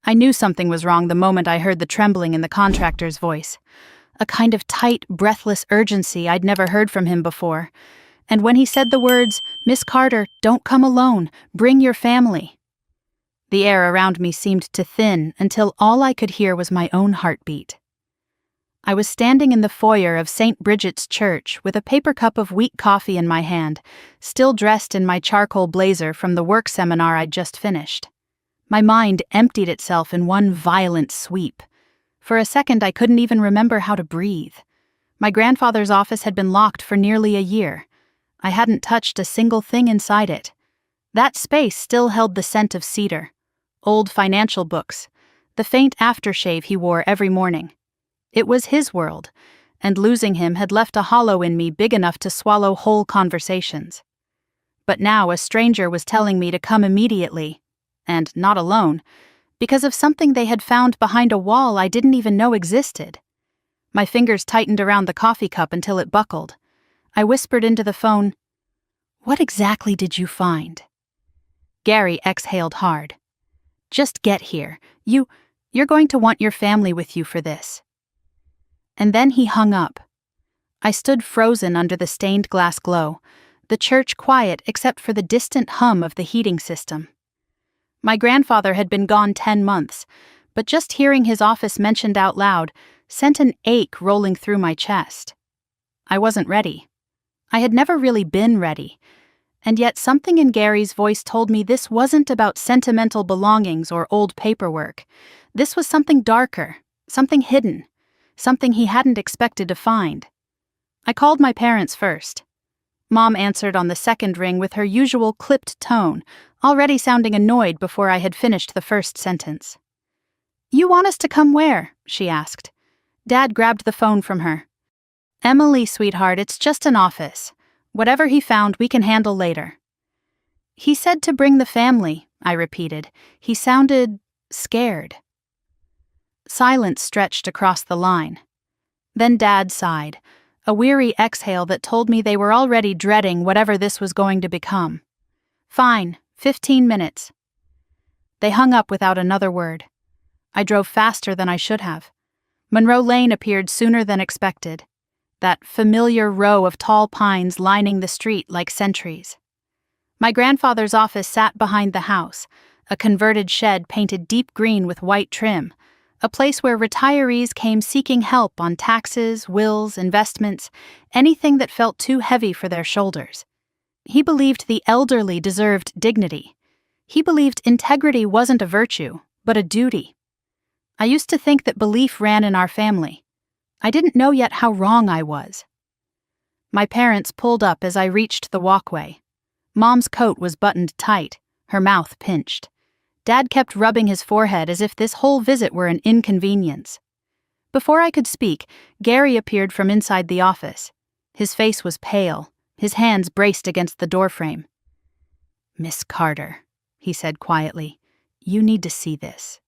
I knew something was wrong the moment I heard the trembling in the contractor's voice. A kind of tight, breathless urgency I'd never heard from him before. And when he said the words, "Miss Carter, don't come alone, bring your family," the air around me seemed to thin until all I could hear was my own heartbeat. I was standing in the foyer of St. Bridget's Church with a paper cup of weak coffee in my hand, still dressed in my charcoal blazer from the work seminar I'd just finished. My mind emptied itself in one violent sweep. For a second, I couldn't even remember how to breathe. My grandfather's office had been locked for nearly a year. I hadn't touched a single thing inside it. That space still held the scent of cedar, old financial books, the faint aftershave he wore every morning. It was his world, and losing him had left a hollow in me big enough to swallow whole conversations. But now a stranger was telling me to come immediately, and not alone, because of something they had found behind a wall I didn't even know existed. My fingers tightened around the coffee cup until it buckled. I whispered into the phone, "What exactly did you find?" Gary exhaled hard. "Just get here. You're going to want your family with you for this." And then he hung up. I stood frozen under the stained glass glow, the church quiet except for the distant hum of the heating system. My grandfather had been gone 10 months, but just hearing his office mentioned out loud sent an ache rolling through my chest. I wasn't ready. I had never really been ready, and yet something in Gary's voice told me this wasn't about sentimental belongings or old paperwork. This was something darker, something hidden, something he hadn't expected to find. I called my parents first. Mom answered on the second ring with her usual clipped tone, already sounding annoyed before I had finished the first sentence. "You want us to come where?" she asked. Dad grabbed the phone from her. "Emily, sweetheart, it's just an office. Whatever he found, we can handle later." "He said to bring the family," I repeated. He sounded scared. Silence stretched across the line. Then Dad sighed, a weary exhale that told me they were already dreading whatever this was going to become. "Fine, 15 minutes. They hung up without another word. I drove faster than I should have. Monroe Lane appeared sooner than expected, that familiar row of tall pines lining the street like sentries. My grandfather's office sat behind the house, a converted shed painted deep green with white trim, a place where retirees came seeking help on taxes, wills, investments, anything that felt too heavy for their shoulders. He believed the elderly deserved dignity. He believed integrity wasn't a virtue, but a duty. I used to think that belief ran in our family. I didn't know yet how wrong I was. My parents pulled up as I reached the walkway. Mom's coat was buttoned tight, her mouth pinched. Dad kept rubbing his forehead as if this whole visit were an inconvenience. Before I could speak, Gary appeared from inside the office. His face was pale, his hands braced against the doorframe. "Miss Carter," he said quietly, "you need to see this."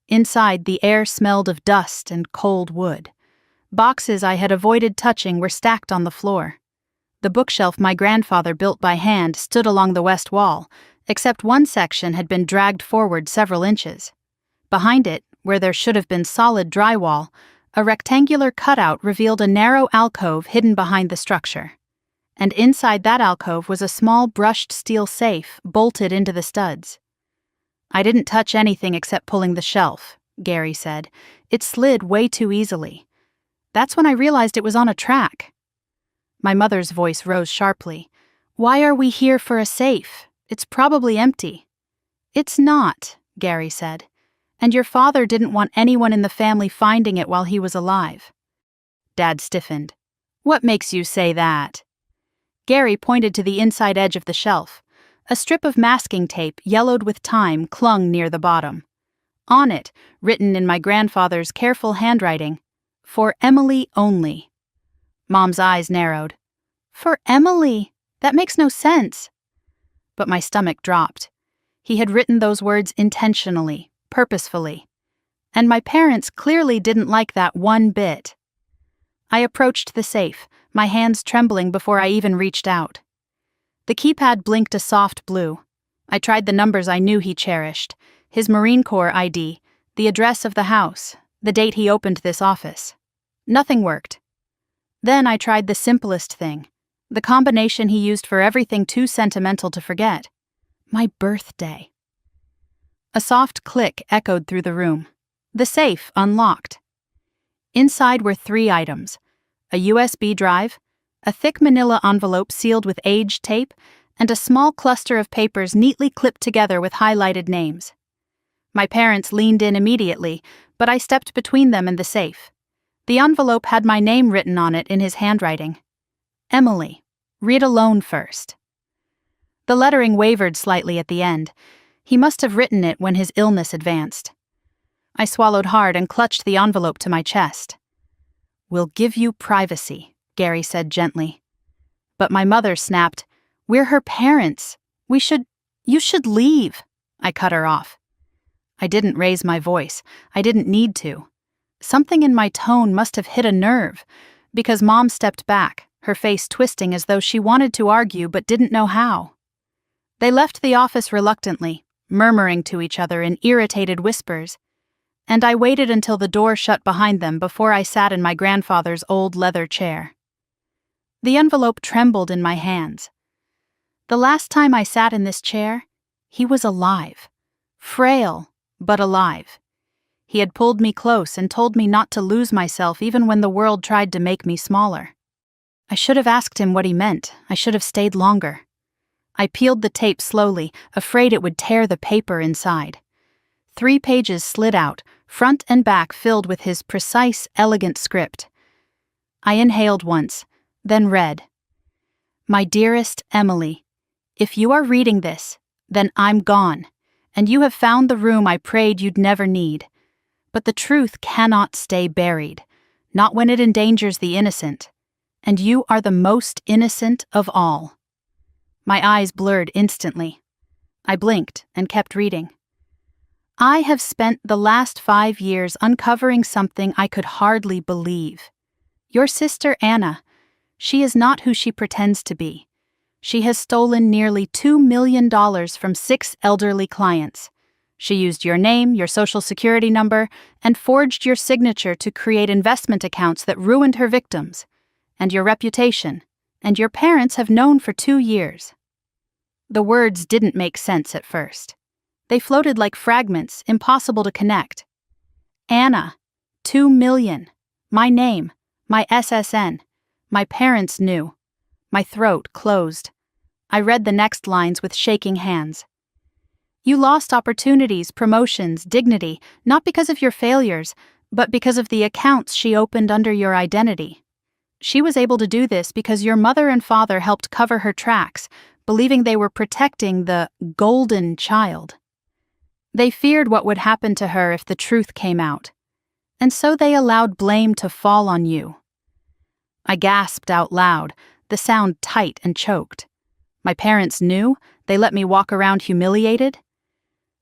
Inside, the air smelled of dust and cold wood. Boxes I had avoided touching were stacked on the floor. The bookshelf my grandfather built by hand stood along the west wall, except one section had been dragged forward several inches. Behind it, where there should have been solid drywall, a rectangular cutout revealed a narrow alcove hidden behind the structure. And inside that alcove was a small brushed steel safe bolted into the studs. "I didn't touch anything except pulling the shelf," Gary said. "It slid way too easily. That's when I realized it was on a track." My mother's voice rose sharply. "Why are we here for a safe? It's probably empty." "It's not," Gary said. "And your father didn't want anyone in the family finding it while he was alive." Dad stiffened. "What makes you say that?" Gary pointed to the inside edge of the shelf. A strip of masking tape, yellowed with time, clung near the bottom. On it, written in my grandfather's careful handwriting, "For Emily only." Mom's eyes narrowed. "For Emily? That makes no sense." But my stomach dropped. He had written those words intentionally, purposefully. And my parents clearly didn't like that one bit. I approached the safe, my hands trembling before I even reached out. The keypad blinked a soft blue. I tried the numbers I knew he cherished, his Marine Corps ID, the address of the house, the date he opened this office. Nothing worked. Then I tried the simplest thing, the combination he used for everything too sentimental to forget. My birthday. A soft click echoed through the room. The safe unlocked. Inside were 3 items: a USB drive, a thick manila envelope sealed with aged tape, and a small cluster of papers neatly clipped together with highlighted names. My parents leaned in immediately, but I stepped between them and the safe. The envelope had my name written on it in his handwriting. Emily, read alone first. The lettering wavered slightly at the end. He must have written it when his illness advanced. I swallowed hard and clutched the envelope to my chest. "We'll give you privacy," Gary said gently. But my mother snapped, "We're her parents. You should leave." I cut her off. I didn't raise my voice. I didn't need to. Something in my tone must have hit a nerve, because Mom stepped back, her face twisting as though she wanted to argue but didn't know how. They left the office reluctantly, murmuring to each other in irritated whispers, and I waited until the door shut behind them before I sat in my grandfather's old leather chair. The envelope trembled in my hands. The last time I sat in this chair, he was alive. Frail, but alive. He had pulled me close and told me not to lose myself even when the world tried to make me smaller. I should have asked him what he meant. I should have stayed longer. I peeled the tape slowly, afraid it would tear the paper inside. 3 pages slid out, front and back filled with his precise, elegant script. I inhaled once, then read. "My dearest Emily, if you are reading this, then I'm gone, and you have found the room I prayed you'd never need. But the truth cannot stay buried, not when it endangers the innocent, and you are the most innocent of all." My eyes blurred instantly. I blinked and kept reading. "I have spent the last 5 years uncovering something I could hardly believe. Your sister Anna, she is not who she pretends to be. She has stolen nearly $2 million from 6 elderly clients. She used your name, your social security number, and forged your signature to create investment accounts that ruined her victims, and your reputation, and your parents have known for 2 years." The words didn't make sense at first. They floated like fragments, impossible to connect. Anna, 2 million, my name, my SSN, my parents knew. My throat closed. I read the next lines with shaking hands. "You lost opportunities, promotions, dignity, not because of your failures, but because of the accounts she opened under your identity. She was able to do this because your mother and father helped cover her tracks, believing they were protecting the golden child. They feared what would happen to her if the truth came out, and so they allowed blame to fall on you." I gasped out loud, the sound tight and choked. My parents knew? They let me walk around humiliated?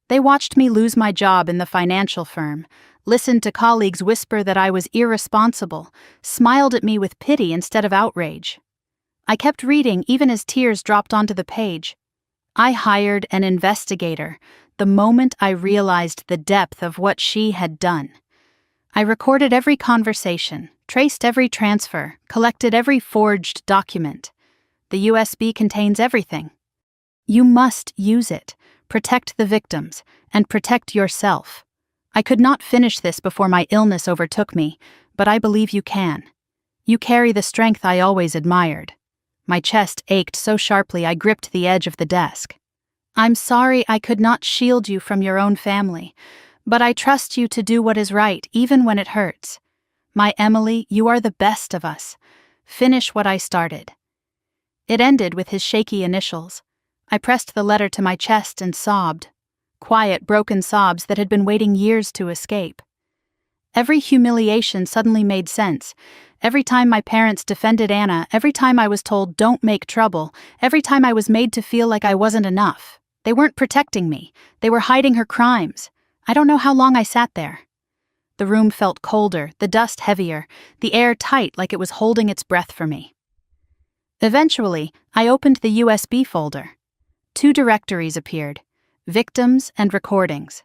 They watched me lose my job in the financial firm, listened to colleagues whisper that I was irresponsible, smiled at me with pity instead of outrage. I kept reading even as tears dropped onto the page. I hired an investigator the moment I realized the depth of what she had done. I recorded every conversation, traced every transfer, collected every forged document. The USB contains everything. You must use it, protect the victims, and protect yourself. I could not finish this before my illness overtook me, but I believe you can. You carry the strength I always admired. My chest ached so sharply I gripped the edge of the desk. "I'm sorry I could not shield you from your own family, but I trust you to do what is right even when it hurts. My Emily, you are the best of us. Finish what I started." It ended with his shaky initials. I pressed the letter to my chest and sobbed. Quiet, broken sobs that had been waiting years to escape. Every humiliation suddenly made sense. Every time my parents defended Anna, every time I was told don't make trouble, every time I was made to feel like I wasn't enough. They weren't protecting me. They were hiding her crimes. I don't know how long I sat there. The room felt colder, the dust heavier, the air tight like it was holding its breath for me. Eventually, I opened the USB folder. 2 directories appeared: victims and recordings.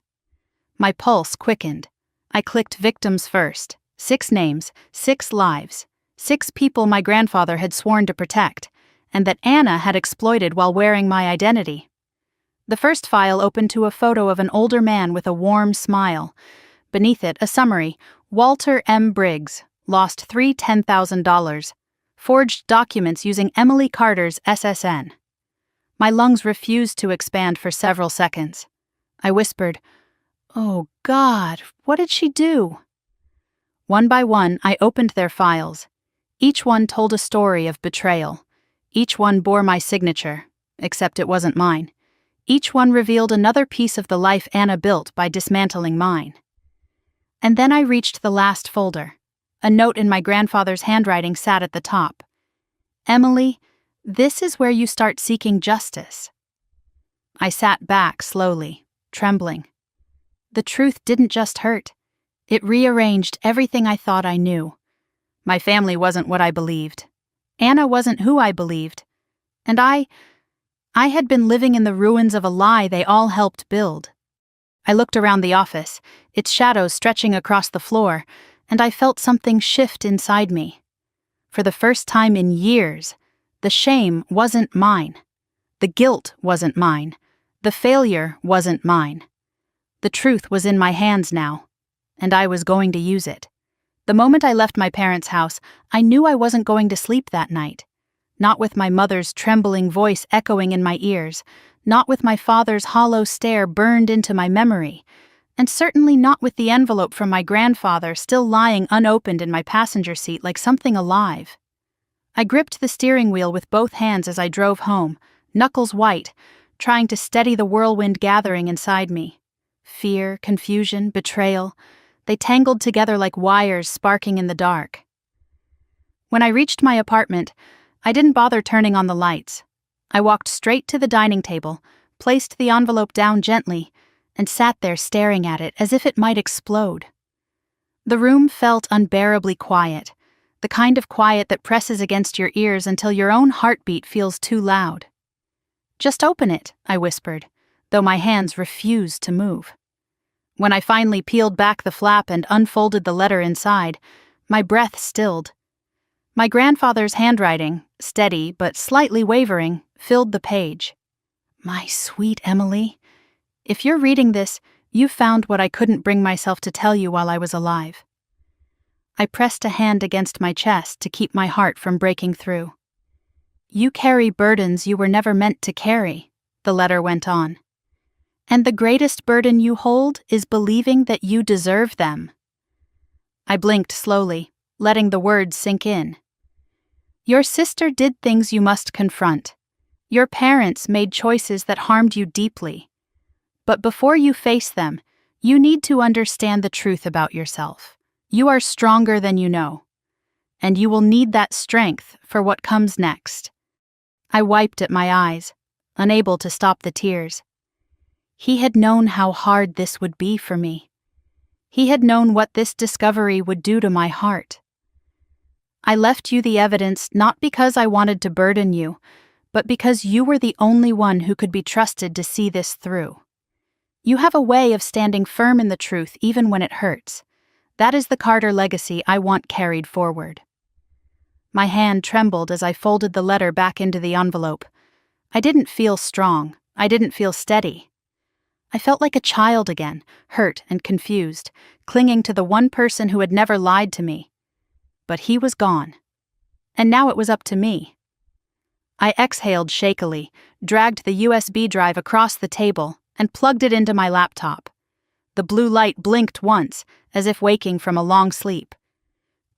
My pulse quickened. I clicked victims first. 6 names, 6 lives, 6 people my grandfather had sworn to protect, and that Anna had exploited while wearing my identity. The first file opened to a photo of an older man with a warm smile. Beneath it, a summary: Walter M. Briggs, lost $10,000. Forged documents using Emily Carter's SSN. My lungs refused to expand for several seconds. I whispered, "Oh God, what did she do?" One by one, I opened their files. Each one told a story of betrayal. Each one bore my signature, except it wasn't mine. Each one revealed another piece of the life Anna built by dismantling mine. And then I reached the last folder. A note in my grandfather's handwriting sat at the top. "Emily, this is where you start seeking justice." I sat back slowly, trembling. The truth didn't just hurt. It rearranged everything I thought I knew. My family wasn't what I believed. Anna wasn't who I believed. And I had been living in the ruins of a lie they all helped build. I looked around the office, its shadows stretching across the floor, and I felt something shift inside me. For the first time in years, the shame wasn't mine. The guilt wasn't mine. The failure wasn't mine. The truth was in my hands now, and I was going to use it. The moment I left my parents' house, I knew I wasn't going to sleep that night. Not with my mother's trembling voice echoing in my ears, not with my father's hollow stare burned into my memory, and certainly not with the envelope from my grandfather still lying unopened in my passenger seat like something alive. I gripped the steering wheel with both hands as I drove home, knuckles white, trying to steady the whirlwind gathering inside me. Fear, confusion, betrayal, they tangled together like wires sparking in the dark. When I reached my apartment, I didn't bother turning on the lights. I walked straight to the dining table, placed the envelope down gently, and sat there staring at it as if it might explode. The room felt unbearably quiet, the kind of quiet that presses against your ears until your own heartbeat feels too loud. "Just open it," I whispered, though my hands refused to move. When I finally peeled back the flap and unfolded the letter inside, my breath stilled. My grandfather's handwriting, steady but slightly wavering, filled the page. "My sweet Emily, if you're reading this, you found what I couldn't bring myself to tell you while I was alive." I pressed a hand against my chest to keep my heart from breaking through. "You carry burdens you were never meant to carry," the letter went on. "And the greatest burden you hold is believing that you deserve them." I blinked slowly, letting the words sink in. "Your sister did things you must confront. Your parents made choices that harmed you deeply. But before you face them, you need to understand the truth about yourself. You are stronger than you know. And you will need that strength for what comes next." I wiped at my eyes, unable to stop the tears. He had known how hard this would be for me. He had known what this discovery would do to my heart. "I left you the evidence not because I wanted to burden you, but because you were the only one who could be trusted to see this through. You have a way of standing firm in the truth even when it hurts. That is the Carter legacy I want carried forward." My hand trembled as I folded the letter back into the envelope. I didn't feel strong. I didn't feel steady. I felt like a child again, hurt and confused, clinging to the one person who had never lied to me. But he was gone. And now it was up to me. I exhaled shakily, dragged the USB drive across the table, and plugged it into my laptop. The blue light blinked once, as if waking from a long sleep.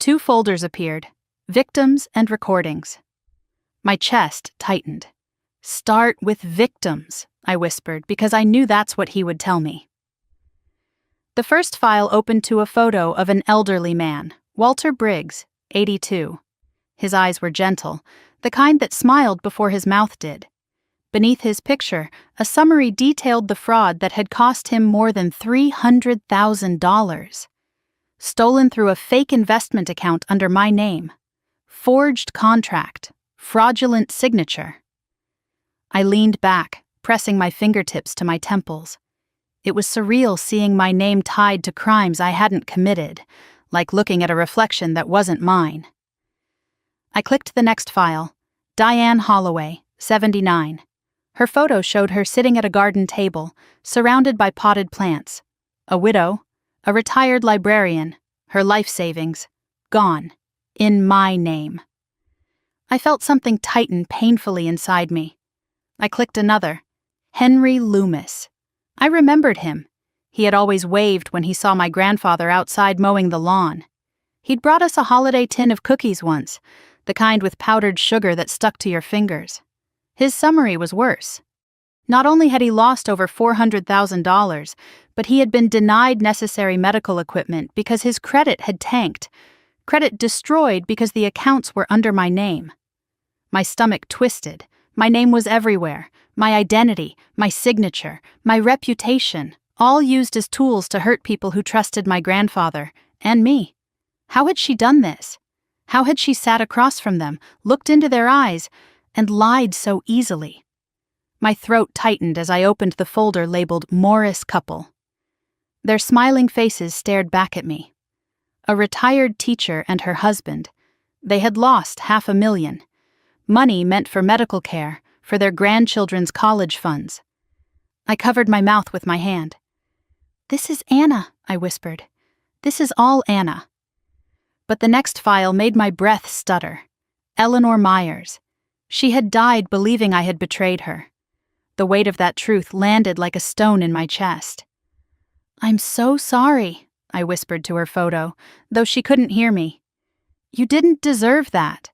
2 folders appeared, victims and recordings. My chest tightened. "Start with victims," I whispered, because I knew that's what he would tell me. The first file opened to a photo of an elderly man, Walter Briggs, 82. His eyes were gentle, the kind that smiled before his mouth did. Beneath his picture, a summary detailed the fraud that had cost him more than $300,000. Stolen through a fake investment account under my name. Forged contract. Fraudulent signature. I leaned back, pressing my fingertips to my temples. It was surreal seeing my name tied to crimes I hadn't committed, like looking at a reflection that wasn't mine. I clicked the next file. Diane Holloway, 79. Her photo showed her sitting at a garden table, surrounded by potted plants. A widow, a retired librarian, her life savings, gone, in my name. I felt something tighten painfully inside me. I clicked another. Henry Loomis. I remembered him. He had always waved when he saw my grandfather outside mowing the lawn. He'd brought us a holiday tin of cookies once, the kind with powdered sugar that stuck to your fingers. His summary was worse. Not only had he lost over $400,000, but he had been denied necessary medical equipment because his credit had tanked. Credit destroyed because the accounts were under my name. My stomach twisted. My name was everywhere. My identity, my signature, my reputation, all used as tools to hurt people who trusted my grandfather, and me. How had she done this? How had she sat across from them, looked into their eyes, and lied so easily? My throat tightened as I opened the folder labeled Morris Couple. Their smiling faces stared back at me. A retired teacher and her husband. They had lost $500,000. Money meant for medical care, for their grandchildren's college funds. I covered my mouth with my hand. "This is Anna," I whispered. "This is all Anna." But the next file made my breath stutter. Eleanor Myers. She had died believing I had betrayed her. The weight of that truth landed like a stone in my chest. "I'm so sorry," I whispered to her photo, though she couldn't hear me. "You didn't deserve that."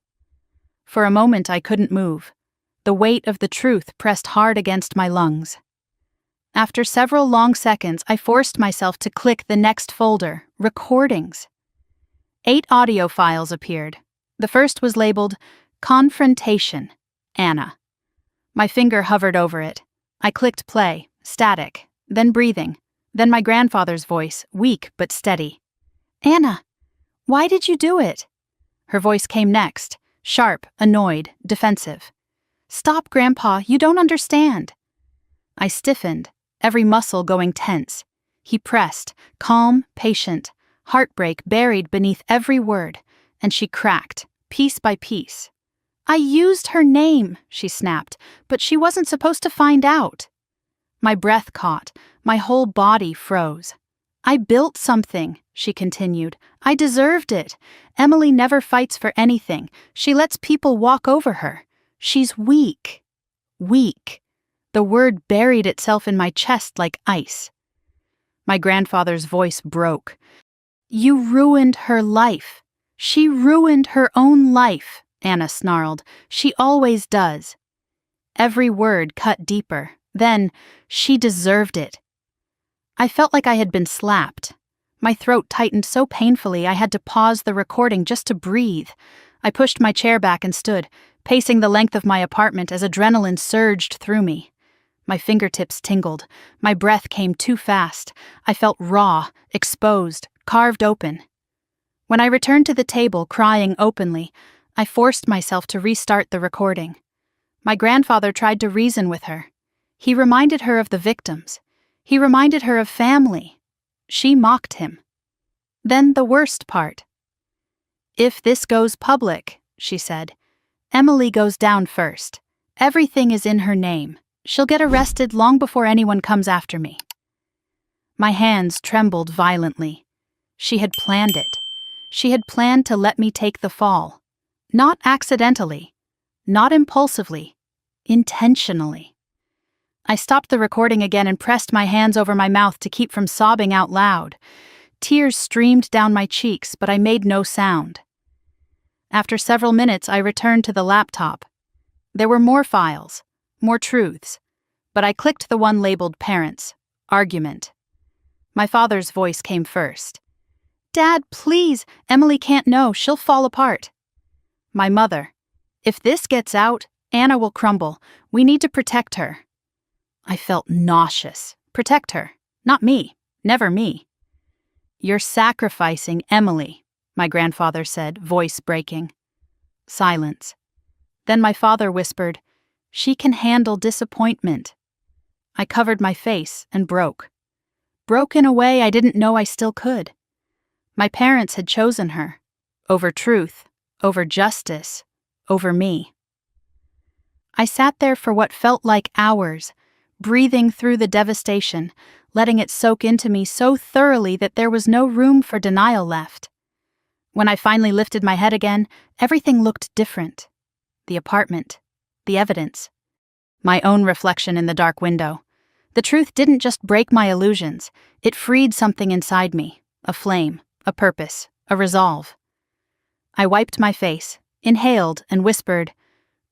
For a moment I couldn't move. The weight of the truth pressed hard against my lungs. After several long seconds, I forced myself to click the next folder, Recordings. 8 audio files appeared. The first was labeled Confrontation, Anna. My finger hovered over it. I clicked play, static, then breathing, then my grandfather's voice, weak but steady. "Anna, why did you do it?" Her voice came next, sharp, annoyed, defensive. "Stop, Grandpa, you don't understand." I stiffened, every muscle going tense. He pressed, calm, patient, heartbreak buried beneath every word, and she cracked, piece by piece. "I used her name," she snapped, "but she wasn't supposed to find out." My breath caught, my whole body froze. "I built something," she continued. "I deserved it. Emily never fights for anything. She lets people walk over her. She's weak." Weak. The word buried itself in my chest like ice. My grandfather's voice broke. "You ruined her life. She ruined her own life," Anna snarled. "She always does." Every word cut deeper. Then, she deserved it. I felt like I had been slapped. My throat tightened so painfully I had to pause the recording just to breathe. I pushed my chair back and stood, pacing the length of my apartment as adrenaline surged through me. My fingertips tingled. My breath came too fast. I felt raw, exposed, carved open. When I returned to the table, crying openly, I forced myself to restart the recording. My grandfather tried to reason with her. He reminded her of the victims. He reminded her of family. She mocked him. Then the worst part. "If this goes public," she said, "Emily goes down first. Everything is in her name. She'll get arrested long before anyone comes after me." My hands trembled violently. She had planned it. She had planned to let me take the fall. Not accidentally. Not impulsively. Intentionally. I stopped the recording again and pressed my hands over my mouth to keep from sobbing out loud. Tears streamed down my cheeks, but I made no sound. After several minutes, I returned to the laptop. There were more files, more truths, but I clicked the one labeled Parents, Argument. My father's voice came first. "Dad, please, Emily can't know, she'll fall apart." My mother, "If this gets out, Anna will crumble. We need to protect her." I felt nauseous. Protect her. Not me. Never me. "You're sacrificing Emily," my grandfather said, voice breaking. Silence. Then my father whispered, "She can handle disappointment." I covered my face and broke. broke in a way I didn't know I still could. My parents had chosen her. Over truth, over justice, over me. I sat there for what felt like hours, breathing through the devastation, letting it soak into me so thoroughly that there was no room for denial left. When I finally lifted my head again, everything looked different. The apartment, the evidence, my own reflection in the dark window. The truth didn't just break my illusions, it freed something inside me, a flame, a purpose, a resolve. I wiped my face, inhaled, and whispered,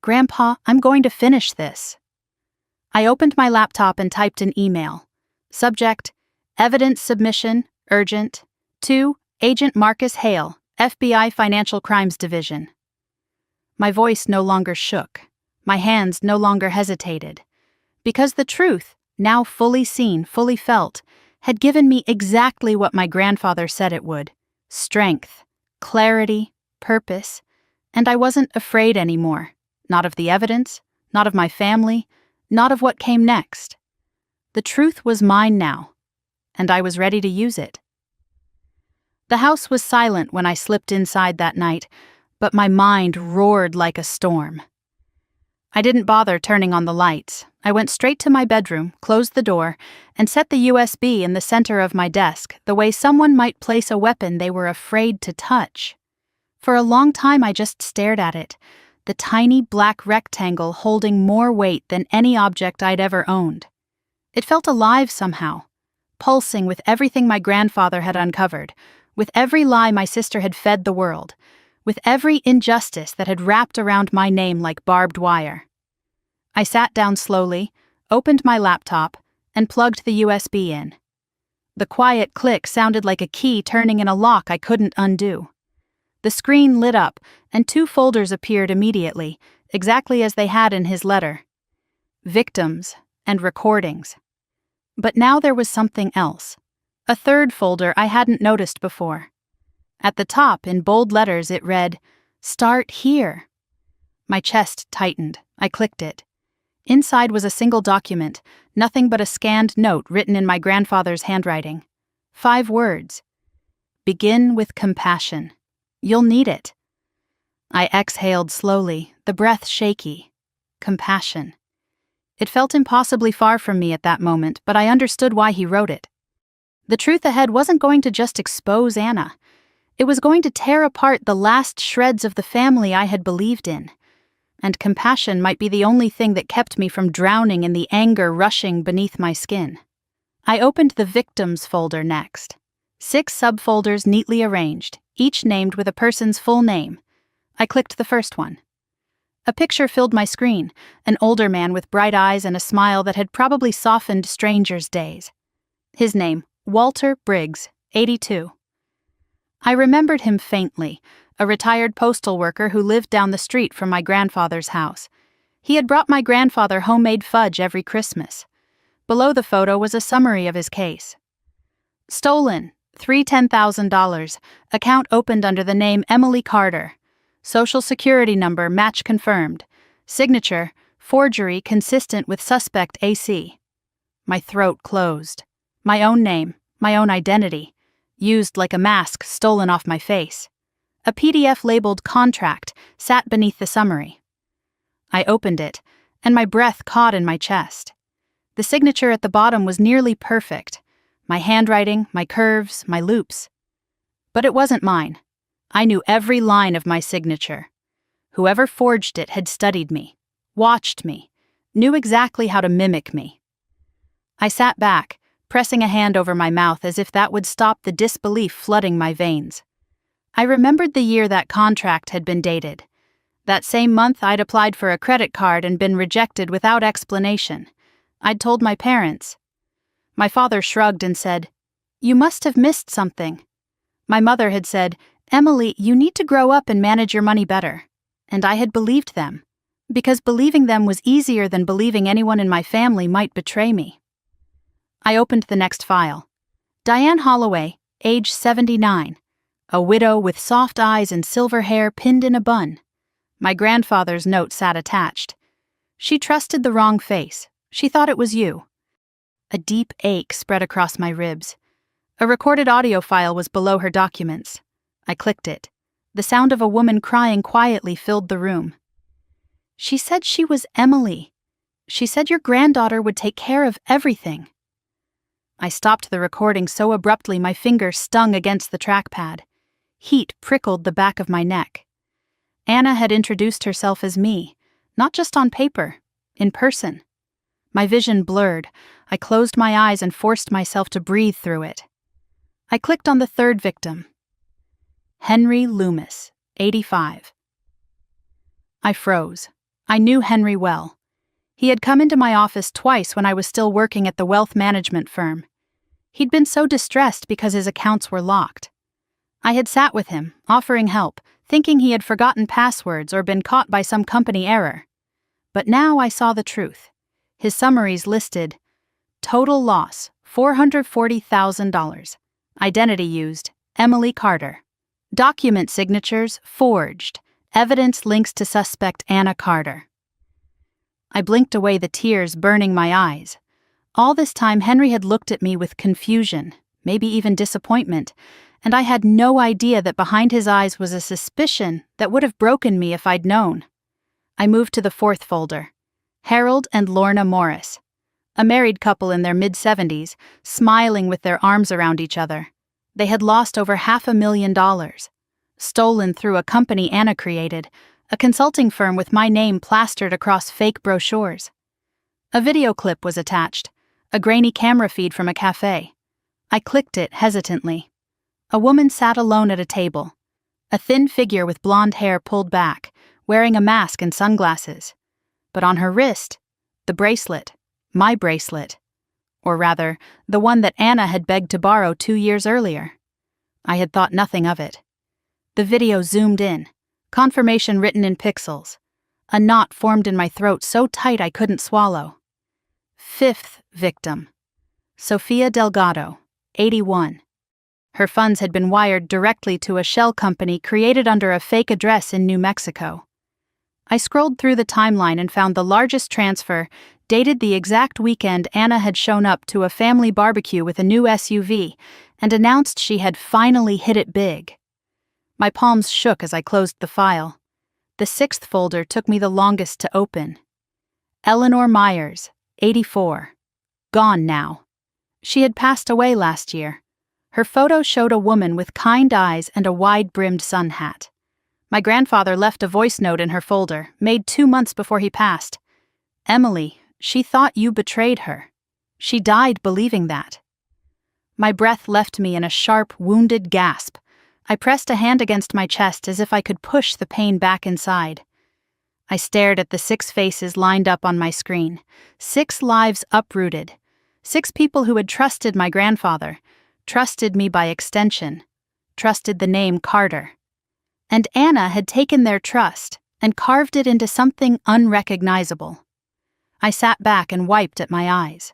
"Grandpa, I'm going to finish this." I opened my laptop and typed an email. Subject, evidence submission, urgent, to Agent Marcus Hale, FBI Financial Crimes Division. My voice no longer shook. My hands no longer hesitated. Because the truth, now fully seen, fully felt, had given me exactly what my grandfather said it would: strength, clarity, purpose, and I wasn't afraid anymore. Not of the evidence, not of my family, not of what came next. The truth was mine now, and I was ready to use it. The house was silent when I slipped inside that night, but my mind roared like a storm. I didn't bother turning on the lights. I went straight to my bedroom, closed the door, and set the USB in the center of my desk, the way someone might place a weapon they were afraid to touch. For a long time I just stared at it, the tiny black rectangle holding more weight than any object I'd ever owned. It felt alive somehow, pulsing with everything my grandfather had uncovered, with every lie my sister had fed the world, with every injustice that had wrapped around my name like barbed wire. I sat down slowly, opened my laptop, and plugged the USB in. The quiet click sounded like a key turning in a lock I couldn't undo. The screen lit up, and 2 folders appeared immediately, exactly as they had in his letter: victims and recordings. But now there was something else. A 3rd folder I hadn't noticed before. At the top, in bold letters, it read, "Start here." My chest tightened. I clicked it. Inside was a single document, nothing but a scanned note written in my grandfather's handwriting. 5 words. "Begin with compassion. You'll need it." I exhaled slowly, the breath shaky. Compassion. It felt impossibly far from me at that moment, but I understood why he wrote it. The truth ahead wasn't going to just expose Anna. It was going to tear apart the last shreds of the family I had believed in. And compassion might be the only thing that kept me from drowning in the anger rushing beneath my skin. I opened the victims folder next. 6 subfolders neatly arranged, each named with a person's full name. I clicked the first one. A picture filled my screen, an older man with bright eyes and a smile that had probably softened strangers' days. His name, Walter Briggs, 82. I remembered him faintly, a retired postal worker who lived down the street from my grandfather's house. He had brought my grandfather homemade fudge every Christmas. Below the photo was a summary of his case. Stolen, $10,000, account opened under the name Emily Carter. Social Security number match confirmed. Signature, forgery consistent with suspect AC. My throat closed. My own name, my own identity, used like a mask stolen off my face. A PDF labeled Contract sat beneath the summary. I opened it, and my breath caught in my chest. The signature at the bottom was nearly perfect. My handwriting, my curves, my loops. But it wasn't mine. I knew every line of my signature. Whoever forged it had studied me, watched me, knew exactly how to mimic me. I sat back, pressing a hand over my mouth as if that would stop the disbelief flooding my veins. I remembered the year that contract had been dated. That same month I'd applied for a credit card and been rejected without explanation. I'd told my parents. My father shrugged and said, "You must have missed something." My mother had said, "Emily, you need to grow up and manage your money better." And I had believed them, because believing them was easier than believing anyone in my family might betray me. I opened the next file. Diane Holloway, age 79. A widow with soft eyes and silver hair pinned in a bun. My grandfather's note sat attached. "She trusted the wrong face. She thought it was you." A deep ache spread across my ribs. A recorded audio file was below her documents. I clicked it. The sound of a woman crying quietly filled the room. She said she was Emily. She said your granddaughter would take care of everything. I stopped the recording so abruptly my fingers stung against the trackpad. Heat prickled the back of my neck. Anna had introduced herself as me, not just on paper, in person. My vision blurred. I closed my eyes and forced myself to breathe through it. I clicked on the third victim. Henry Loomis, 85. I froze. I knew Henry well. He had come into my office twice when I was still working at the wealth management firm. He'd been so distressed because his accounts were locked. I had sat with him, offering help, thinking he had forgotten passwords or been caught by some company error. But now I saw the truth. His summaries listed total loss, $440,000. Identity used, Emily Carter. Document signatures forged. Evidence links to suspect Anna Carter. I blinked away the tears burning my eyes. All this time Henry had looked at me with confusion, maybe even disappointment, and I had no idea that behind his eyes was a suspicion that would have broken me if I'd known. I moved to the fourth folder. Harold and Lorna Morris. A married couple in their mid-70s, smiling with their arms around each other. They had lost over $500,000. Stolen through a company Anna created, a consulting firm with my name plastered across fake brochures. A video clip was attached, a grainy camera feed from a cafe. I clicked it hesitantly. A woman sat alone at a table. A thin figure with blonde hair pulled back, wearing a mask and sunglasses. But on her wrist, the bracelet, my bracelet. Or rather, the one that Anna had begged to borrow 2 years earlier. I had thought nothing of it. The video zoomed in, confirmation written in pixels. A knot formed in my throat so tight I couldn't swallow. Fifth victim. Sofia Delgado, 81. Her funds had been wired directly to a shell company created under a fake address in New Mexico. I scrolled through the timeline and found the largest transfer, dated the exact weekend Anna had shown up to a family barbecue with a new SUV and announced she had finally hit it big. My palms shook as I closed the file. The sixth folder took me the longest to open. Eleanor Myers, 84. Gone now. She had passed away last year. Her photo showed a woman with kind eyes and a wide-brimmed sun hat. My grandfather left a voice note in her folder, made 2 months before he passed. Emily, she thought you betrayed her. She died believing that. My breath left me in a sharp, wounded gasp. I pressed a hand against my chest as if I could push the pain back inside. I stared at the 6 faces lined up on my screen. 6 lives uprooted. 6 people who had trusted my grandfather, trusted me by extension, trusted the name Carter. And Anna had taken their trust and carved it into something unrecognizable. I sat back and wiped at my eyes.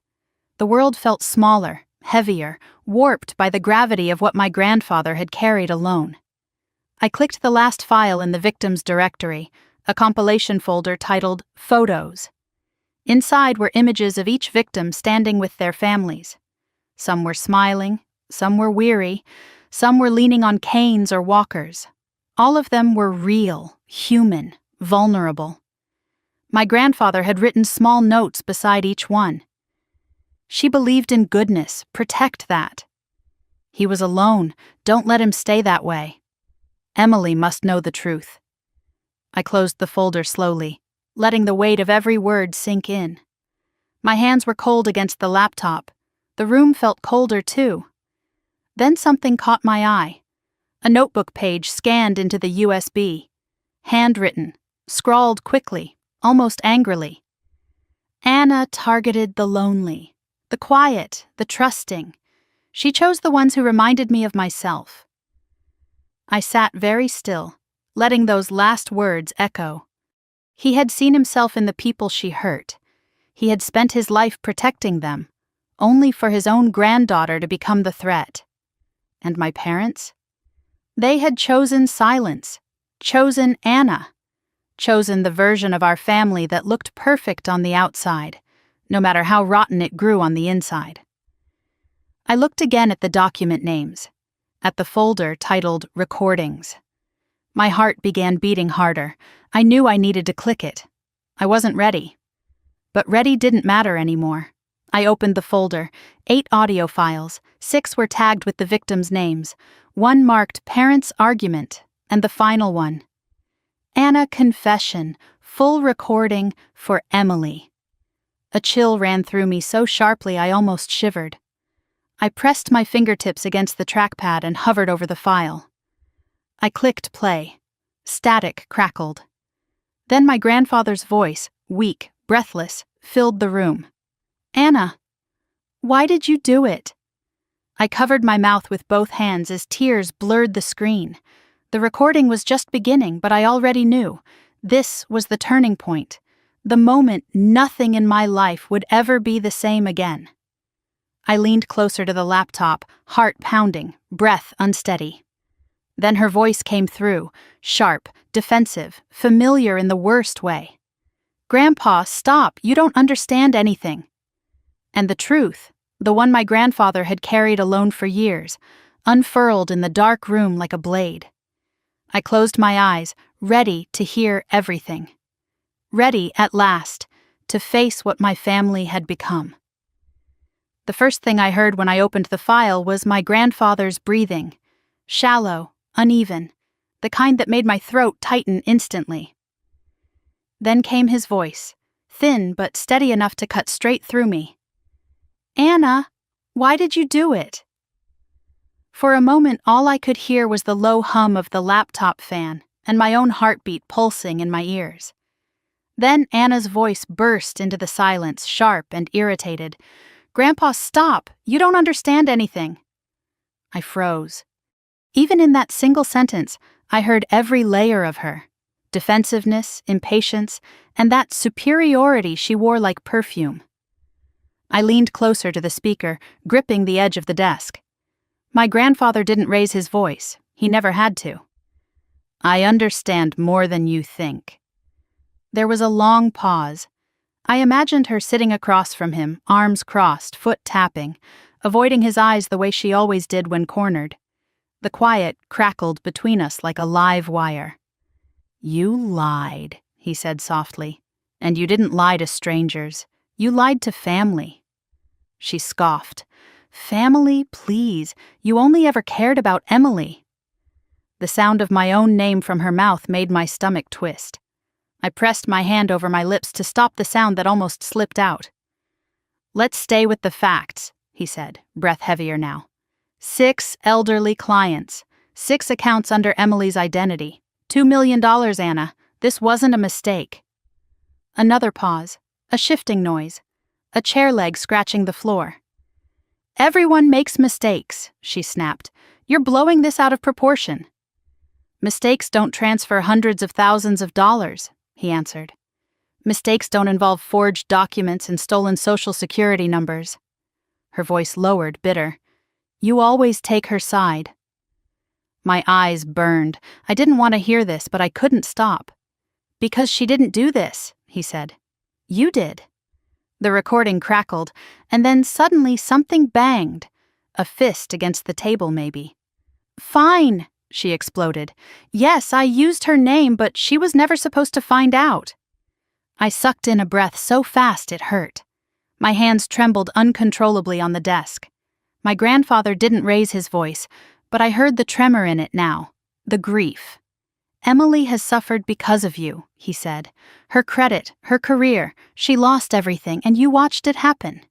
The world felt smaller, heavier, warped by the gravity of what my grandfather had carried alone. I clicked the last file in the victims' directory, a compilation folder titled Photos. Inside were images of each victim standing with their families. Some were smiling, some were weary, some were leaning on canes or walkers. All of them were real, human, vulnerable. My grandfather had written small notes beside each one. She believed in goodness, protect that. He was alone, don't let him stay that way. Emily must know the truth. I closed the folder slowly, letting the weight of every word sink in. My hands were cold against the laptop. The room felt colder too. Then something caught my eye. A notebook page scanned into the USB. Handwritten, scrawled quickly, almost angrily. Anna targeted the lonely, the quiet, the trusting. She chose the ones who reminded me of myself. I sat very still, letting those last words echo. He had seen himself in the people she hurt. He had spent his life protecting them, only for his own granddaughter to become the threat. And my parents? They had chosen silence, chosen Anna, chosen the version of our family that looked perfect on the outside, no matter how rotten it grew on the inside. I looked again at the document names, at the folder titled Recordings. My heart began beating harder. I knew I needed to click it. I wasn't ready. But ready didn't matter anymore. I opened the folder. 8 audio files, 6 were tagged with the victims' names, 1 marked Parents' Argument, and the final one, Anna Confession, full recording for Emily. A chill ran through me so sharply I almost shivered. I pressed my fingertips against the trackpad and hovered over the file. I clicked play. Static crackled. Then my grandfather's voice, weak, breathless, filled the room. Anna, why did you do it? I covered my mouth with both hands as tears blurred the screen. The recording was just beginning, but I already knew. This was the turning point. The moment nothing in my life would ever be the same again. I leaned closer to the laptop, heart pounding, breath unsteady. Then her voice came through, sharp, defensive, familiar in the worst way. Grandpa, stop, you don't understand anything. And the truth, the one my grandfather had carried alone for years, unfurled in the dark room like a blade. I closed my eyes, ready to hear everything. Ready, at last, to face what my family had become. The first thing I heard when I opened the file was my grandfather's breathing, shallow, uneven, the kind that made my throat tighten instantly. Then came his voice, thin but steady enough to cut straight through me. Anna, why did you do it? For a moment, all I could hear was the low hum of the laptop fan and my own heartbeat pulsing in my ears. Then Anna's voice burst into the silence, sharp and irritated. Grandpa, stop! You don't understand anything. I froze. Even in that single sentence, I heard every layer of her. Defensiveness, impatience, and that superiority she wore like perfume. I leaned closer to the speaker, gripping the edge of the desk. My grandfather didn't raise his voice. He never had to. I understand more than you think. There was a long pause. I imagined her sitting across from him, arms crossed, foot tapping, avoiding his eyes the way she always did when cornered. The quiet crackled between us like a live wire. You lied, he said softly. And you didn't lie to strangers. You lied to family. She scoffed. Family, please. You only ever cared about Emily. The sound of my own name from her mouth made my stomach twist. I pressed my hand over my lips to stop the sound that almost slipped out. Let's stay with the facts, he said, breath heavier now. 6 elderly clients, 6 accounts under Emily's identity. $2 million, Anna. This wasn't a mistake. Another pause, a shifting noise, a chair leg scratching the floor. Everyone makes mistakes, she snapped. You're blowing this out of proportion. Mistakes don't transfer hundreds of thousands of dollars, he answered. Mistakes don't involve forged documents and stolen social security numbers. Her voice lowered, bitter. You always take her side. My eyes burned. I didn't want to hear this, but I couldn't stop. Because she didn't do this, he said. You did. The recording crackled, and then suddenly something banged. A fist against the table, maybe. Fine, she exploded. Yes, I used her name, but she was never supposed to find out. I sucked in a breath so fast it hurt. My hands trembled uncontrollably on the desk. My grandfather didn't raise his voice, but I heard the tremor in it now, the grief. Emily has suffered because of you, he said. Her credit, her career, she lost everything, and you watched it happen.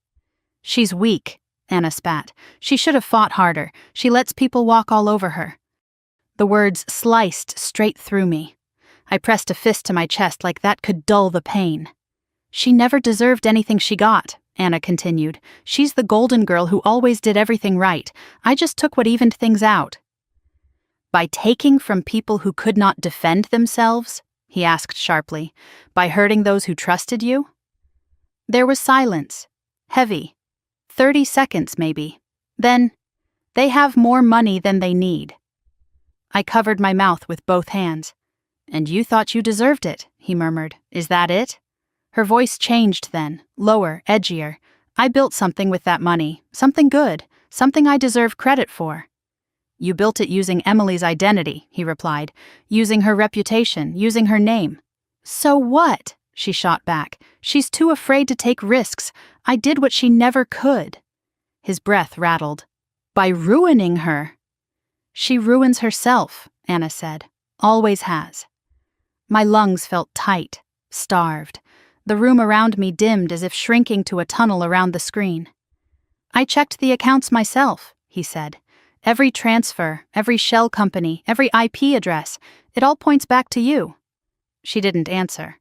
She's weak, Anna spat. She should have fought harder. She lets people walk all over her. The words sliced straight through me. I pressed a fist to my chest like that could dull the pain. She never deserved anything she got, Anna continued. She's the golden girl who always did everything right. I just took what evened things out. By taking from people who could not defend themselves? He asked sharply. By hurting those who trusted you? There was silence. Heavy. 30 seconds, maybe. Then, they have more money than they need. I covered my mouth with both hands. And you thought you deserved it, he murmured. Is that it? Her voice changed then, lower, edgier. I built something with that money, something good, something I deserve credit for. You built it using Emily's identity, he replied, using her reputation, using her name. So what? She shot back. She's too afraid to take risks. I did what she never could. His breath rattled. By ruining her. She ruins herself, Anna said. Always has. My lungs felt tight, starved. The room around me dimmed as if shrinking to a tunnel around the screen. I checked the accounts myself, he said. Every transfer, every shell company, every IP address, it all points back to you. She didn't answer.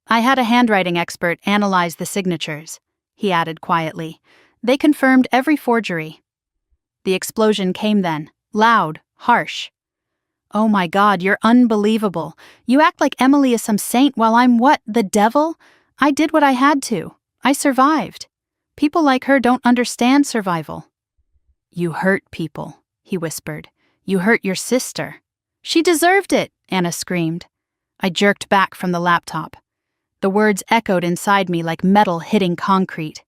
I had a handwriting expert analyze the signatures, he added quietly. They confirmed every forgery. The explosion came then, loud, harsh. Oh my God, you're unbelievable. You act like Emily is some saint while I'm what, the devil? I did what I had to. I survived. People like her don't understand survival. You hurt people, he whispered. You hurt your sister. She deserved it, Anna screamed. I jerked back from the laptop. The words echoed inside me like metal hitting concrete.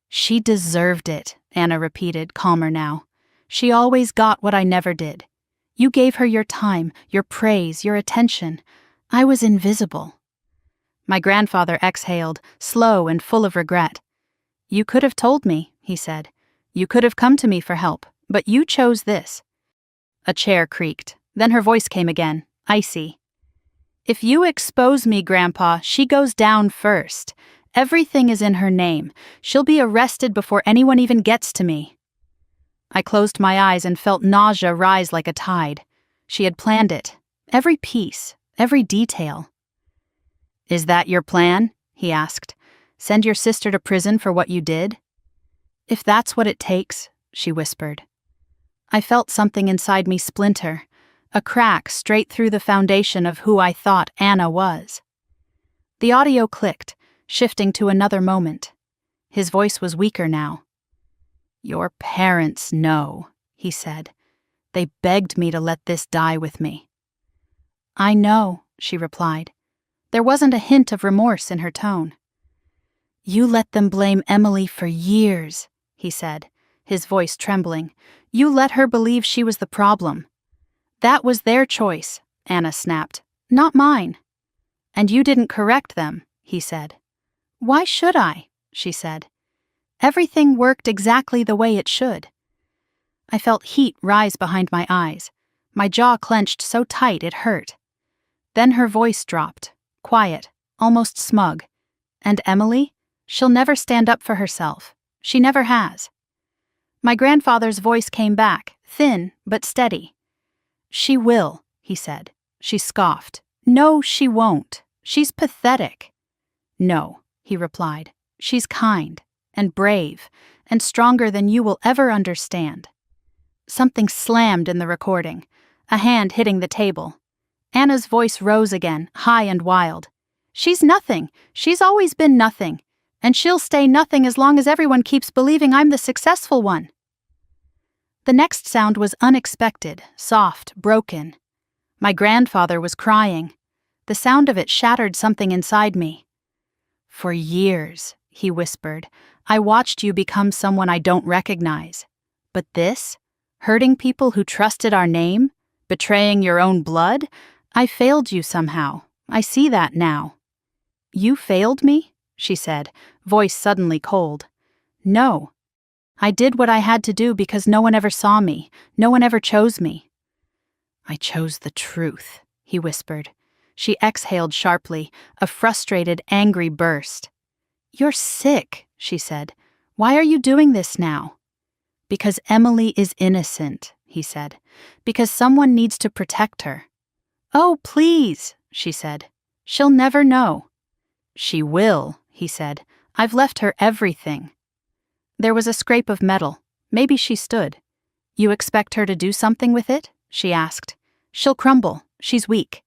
She deserved it, Anna repeated, calmer now. She always got what I never did. You gave her your time, your praise, your attention. I was invisible. My grandfather exhaled, slow and full of regret. You could have told me, he said. You could have come to me for help, but you chose this. A chair creaked. Then her voice came again, icy. If you expose me, Grandpa, she goes down first. Everything is in her name. She'll be arrested before anyone even gets to me. I closed my eyes and felt nausea rise like a tide. She had planned it. Every piece, every detail. Is that your plan? He asked. Send your sister to prison for what you did? If that's what it takes, she whispered. I felt something inside me splinter, a crack straight through the foundation of who I thought Anna was. The audio clicked, shifting to another moment. His voice was weaker now. Your parents know, he said. They begged me to let this die with me. I know, she replied. There wasn't a hint of remorse in her tone. You let them blame Emily for years, he said, his voice trembling. You let her believe she was the problem. That was their choice, Anna snapped, not mine. And you didn't correct them, he said. Why should I? She said. Everything worked exactly the way it should. I felt heat rise behind my eyes. My jaw clenched so tight it hurt. Then her voice dropped, quiet, almost smug. And Emily? She'll never stand up for herself. She never has. My grandfather's voice came back, thin but steady. She will, he said. She scoffed. No, she won't. She's pathetic. No, he replied. She's kind and brave and stronger than you will ever understand. Something slammed in the recording, a hand hitting the table. Anna's voice rose again, high and wild. She's nothing. She's always been nothing. And she'll stay nothing as long as everyone keeps believing I'm the successful one. The next sound was unexpected, soft, broken. My grandfather was crying. The sound of it shattered something inside me. For years, he whispered, I watched you become someone I don't recognize. But this? Hurting people who trusted our name? Betraying your own blood? I failed you somehow. I see that now. You failed me? She said, voice suddenly cold. No. I did what I had to do because no one ever saw me. No one ever chose me. I chose the truth, he whispered. She exhaled sharply, a frustrated, angry burst. You're sick, she said. Why are you doing this now? Because Emily is innocent, he said. Because someone needs to protect her. Oh, please, she said. She'll never know. She will, he said. I've left her everything. There was a scrape of metal. Maybe she stood. You expect her to do something with it? She asked. She'll crumble. She's weak.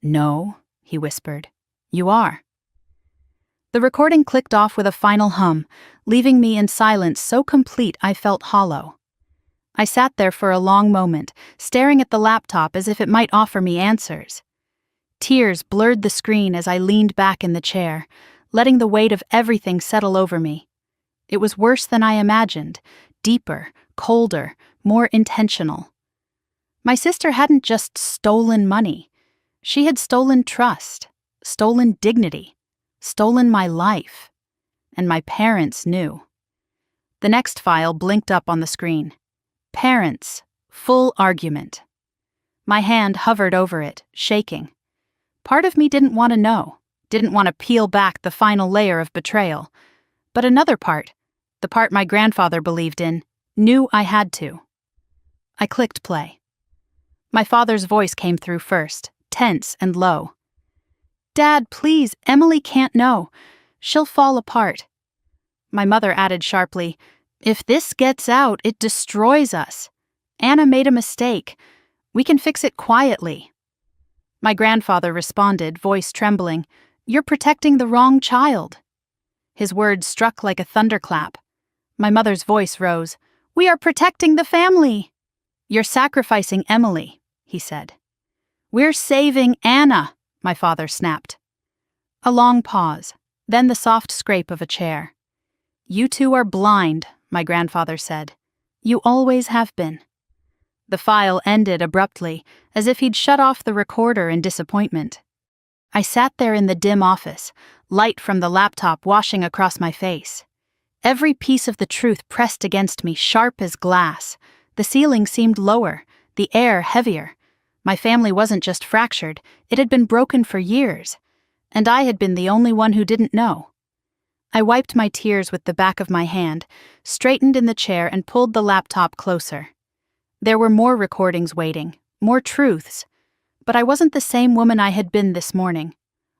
No, he whispered. You are. The recording clicked off with a final hum, leaving me in silence so complete I felt hollow. I sat there for a long moment, staring at the laptop as if it might offer me answers. Tears blurred the screen as I leaned back in the chair, letting the weight of everything settle over me. It was worse than I imagined, deeper, colder, more intentional. My sister hadn't just stolen money. She had stolen trust, stolen dignity, stolen my life. And my parents knew. The next file blinked up on the screen. Parents, full argument. My hand hovered over it, shaking. Part of me didn't want to know, didn't want to peel back the final layer of betrayal. But another part, the part my grandfather believed in, knew I had to. I clicked play. My father's voice came through first, tense and low. "Dad, please, Emily can't know. She'll fall apart." My mother added sharply, "If this gets out, it destroys us. Anna made a mistake. We can fix it quietly." My grandfather responded, voice trembling, "You're protecting the wrong child." His words struck like a thunderclap. My mother's voice rose, "We are protecting the family." "You're sacrificing Emily," he said. "We're saving Anna," my father snapped. A long pause, then the soft scrape of a chair. "You two are blind," my grandfather said. "You always have been." The file ended abruptly, as if he'd shut off the recorder in disappointment. I sat there in the dim office, light from the laptop washing across my face. Every piece of the truth pressed against me, sharp as glass. The ceiling seemed lower, the air heavier. My family wasn't just fractured, it had been broken for years. And I had been the only one who didn't know. I wiped my tears with the back of my hand, straightened in the chair and pulled the laptop closer. There were more recordings waiting, more truths. But I wasn't the same woman I had been this morning.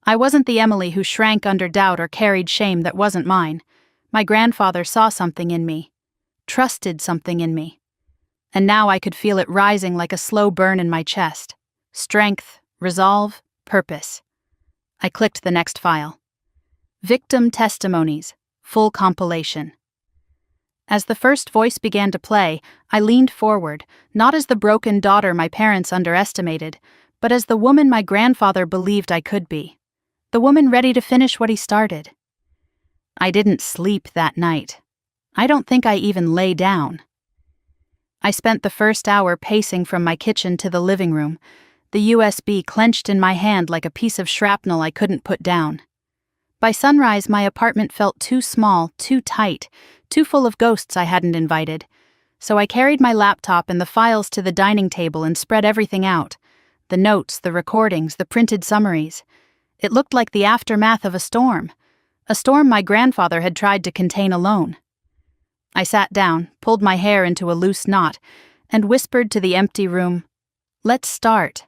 I wasn't the Emily who shrank under doubt or carried shame that wasn't mine. My grandfather saw something in me, trusted something in me. And now I could feel it rising like a slow burn in my chest. Strength, resolve, purpose. I clicked the next file. Victim Testimonies, full compilation. As the first voice began to play, I leaned forward, not as the broken daughter my parents underestimated, but as the woman my grandfather believed I could be. The woman ready to finish what he started. I didn't sleep that night. I don't think I even lay down. I spent the first hour pacing from my kitchen to the living room, the USB clenched in my hand like a piece of shrapnel I couldn't put down. By sunrise, my apartment felt too small, too tight, too full of ghosts I hadn't invited. So I carried my laptop and the files to the dining table and spread everything out. The notes, the recordings, the printed summaries. It looked like the aftermath of a storm my grandfather had tried to contain alone. I sat down, pulled my hair into a loose knot, and whispered to the empty room, "Let's start."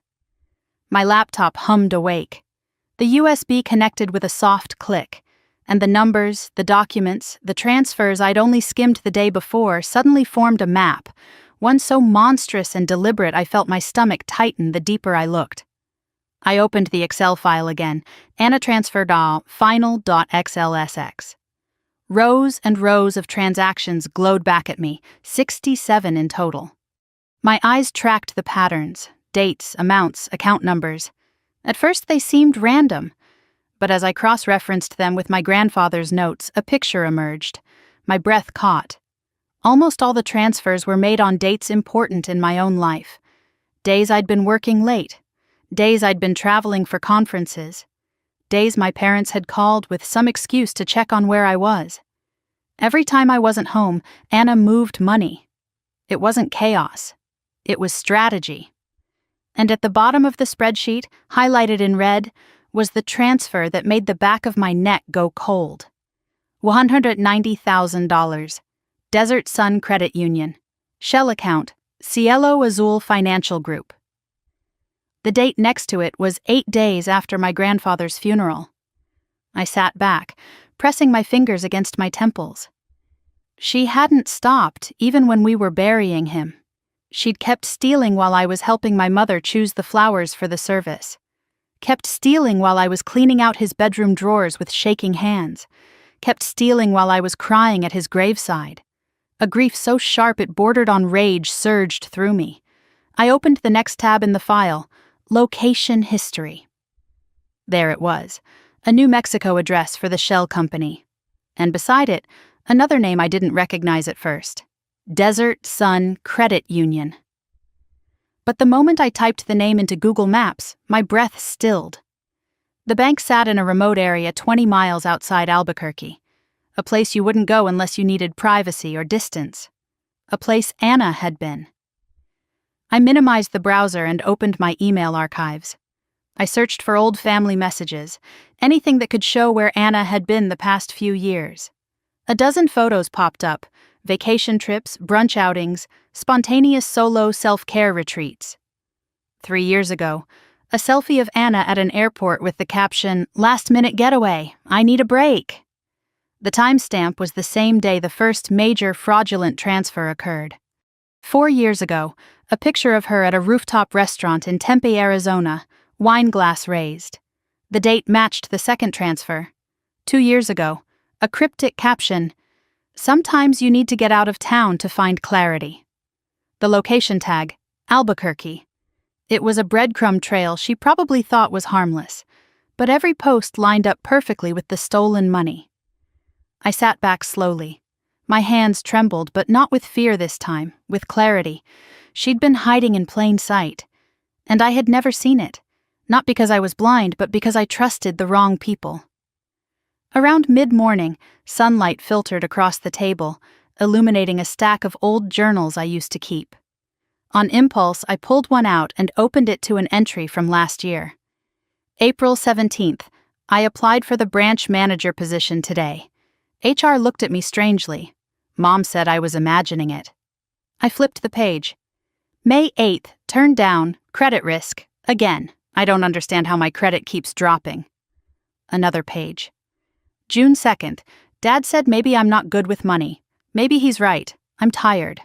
My laptop hummed awake. The USB connected with a soft click, and the numbers, the documents, the transfers I'd only skimmed the day before suddenly formed a map, one so monstrous and deliberate I felt my stomach tighten the deeper I looked. I opened the Excel file again, Anna transferred all final.xlsx. Rows and rows of transactions glowed back at me, 67 in total. My eyes tracked the patterns, dates, amounts, account numbers. At first they seemed random, but as I cross-referenced them with my grandfather's notes, a picture emerged. My breath caught. Almost all the transfers were made on dates important in my own life. Days I'd been working late. Days I'd been traveling for conferences. Days my parents had called with some excuse to check on where I was. Every time I wasn't home, Anna moved money. It wasn't chaos. It was strategy. And at the bottom of the spreadsheet, highlighted in red, was the transfer that made the back of my neck go cold. $190,000. Desert Sun Credit Union. Shell account, Cielo Azul Financial Group. The date next to it was 8 days after my grandfather's funeral. I sat back, pressing my fingers against my temples. She hadn't stopped, even when we were burying him. She'd kept stealing while I was helping my mother choose the flowers for the service. Kept stealing while I was cleaning out his bedroom drawers with shaking hands. Kept stealing while I was crying at his graveside. A grief so sharp it bordered on rage surged through me. I opened the next tab in the file, Location History. There it was, A New Mexico address for the shell company. And beside it, another name I didn't recognize at first. Desert Sun Credit Union. But the moment I typed the name into Google Maps, my breath stilled. The bank sat in a remote area 20 miles outside Albuquerque, a place you wouldn't go unless you needed privacy or distance, a place Anna had been. I minimized the browser and opened my email archives. I searched for old family messages, anything that could show where Anna had been the past few years. A dozen photos popped up: vacation trips, brunch outings, spontaneous solo self-care retreats. 3 years ago, a selfie of Anna at an airport with the caption, "Last-minute getaway, I need a break." The timestamp was the same day the first major fraudulent transfer occurred. 4 years ago, a picture of her at a rooftop restaurant in Tempe, Arizona, wine glass raised. The date matched the second transfer. 2 years ago, a cryptic caption, "Sometimes you need to get out of town to find clarity." The location tag, Albuquerque. It was a breadcrumb trail she probably thought was harmless, but every post lined up perfectly with the stolen money. I sat back slowly. My hands trembled, but not with fear this time, with clarity. She'd been hiding in plain sight, and I had never seen it, not because I was blind, but because I trusted the wrong people. Around mid-morning, sunlight filtered across the table, illuminating a stack of old journals I used to keep. On impulse, I pulled one out and opened it to an entry from last year. April 17th, I applied for the branch manager position today. HR looked at me strangely. Mom said I was imagining it. I flipped the page. May 8th, turned down, credit risk, again. I don't understand how my credit keeps dropping. Another page. June 2nd, Dad said maybe I'm not good with money. Maybe he's right. I'm tired.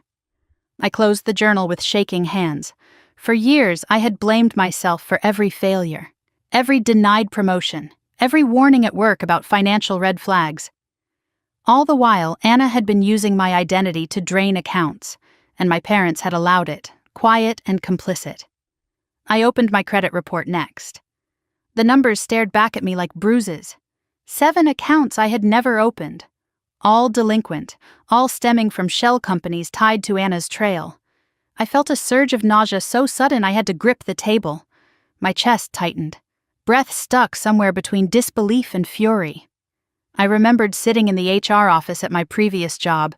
I closed the journal with shaking hands. For years, I had blamed myself for every failure, every denied promotion, every warning at work about financial red flags. All the while, Anna had been using my identity to drain accounts, and my parents had allowed it, quiet and complicit. I opened my credit report next. The numbers stared back at me like bruises. 7 accounts I had never opened. All delinquent, all stemming from shell companies tied to Anna's trail. I felt a surge of nausea so sudden I had to grip the table. My chest tightened. Breath stuck somewhere between disbelief and fury. I remembered sitting in the HR office at my previous job,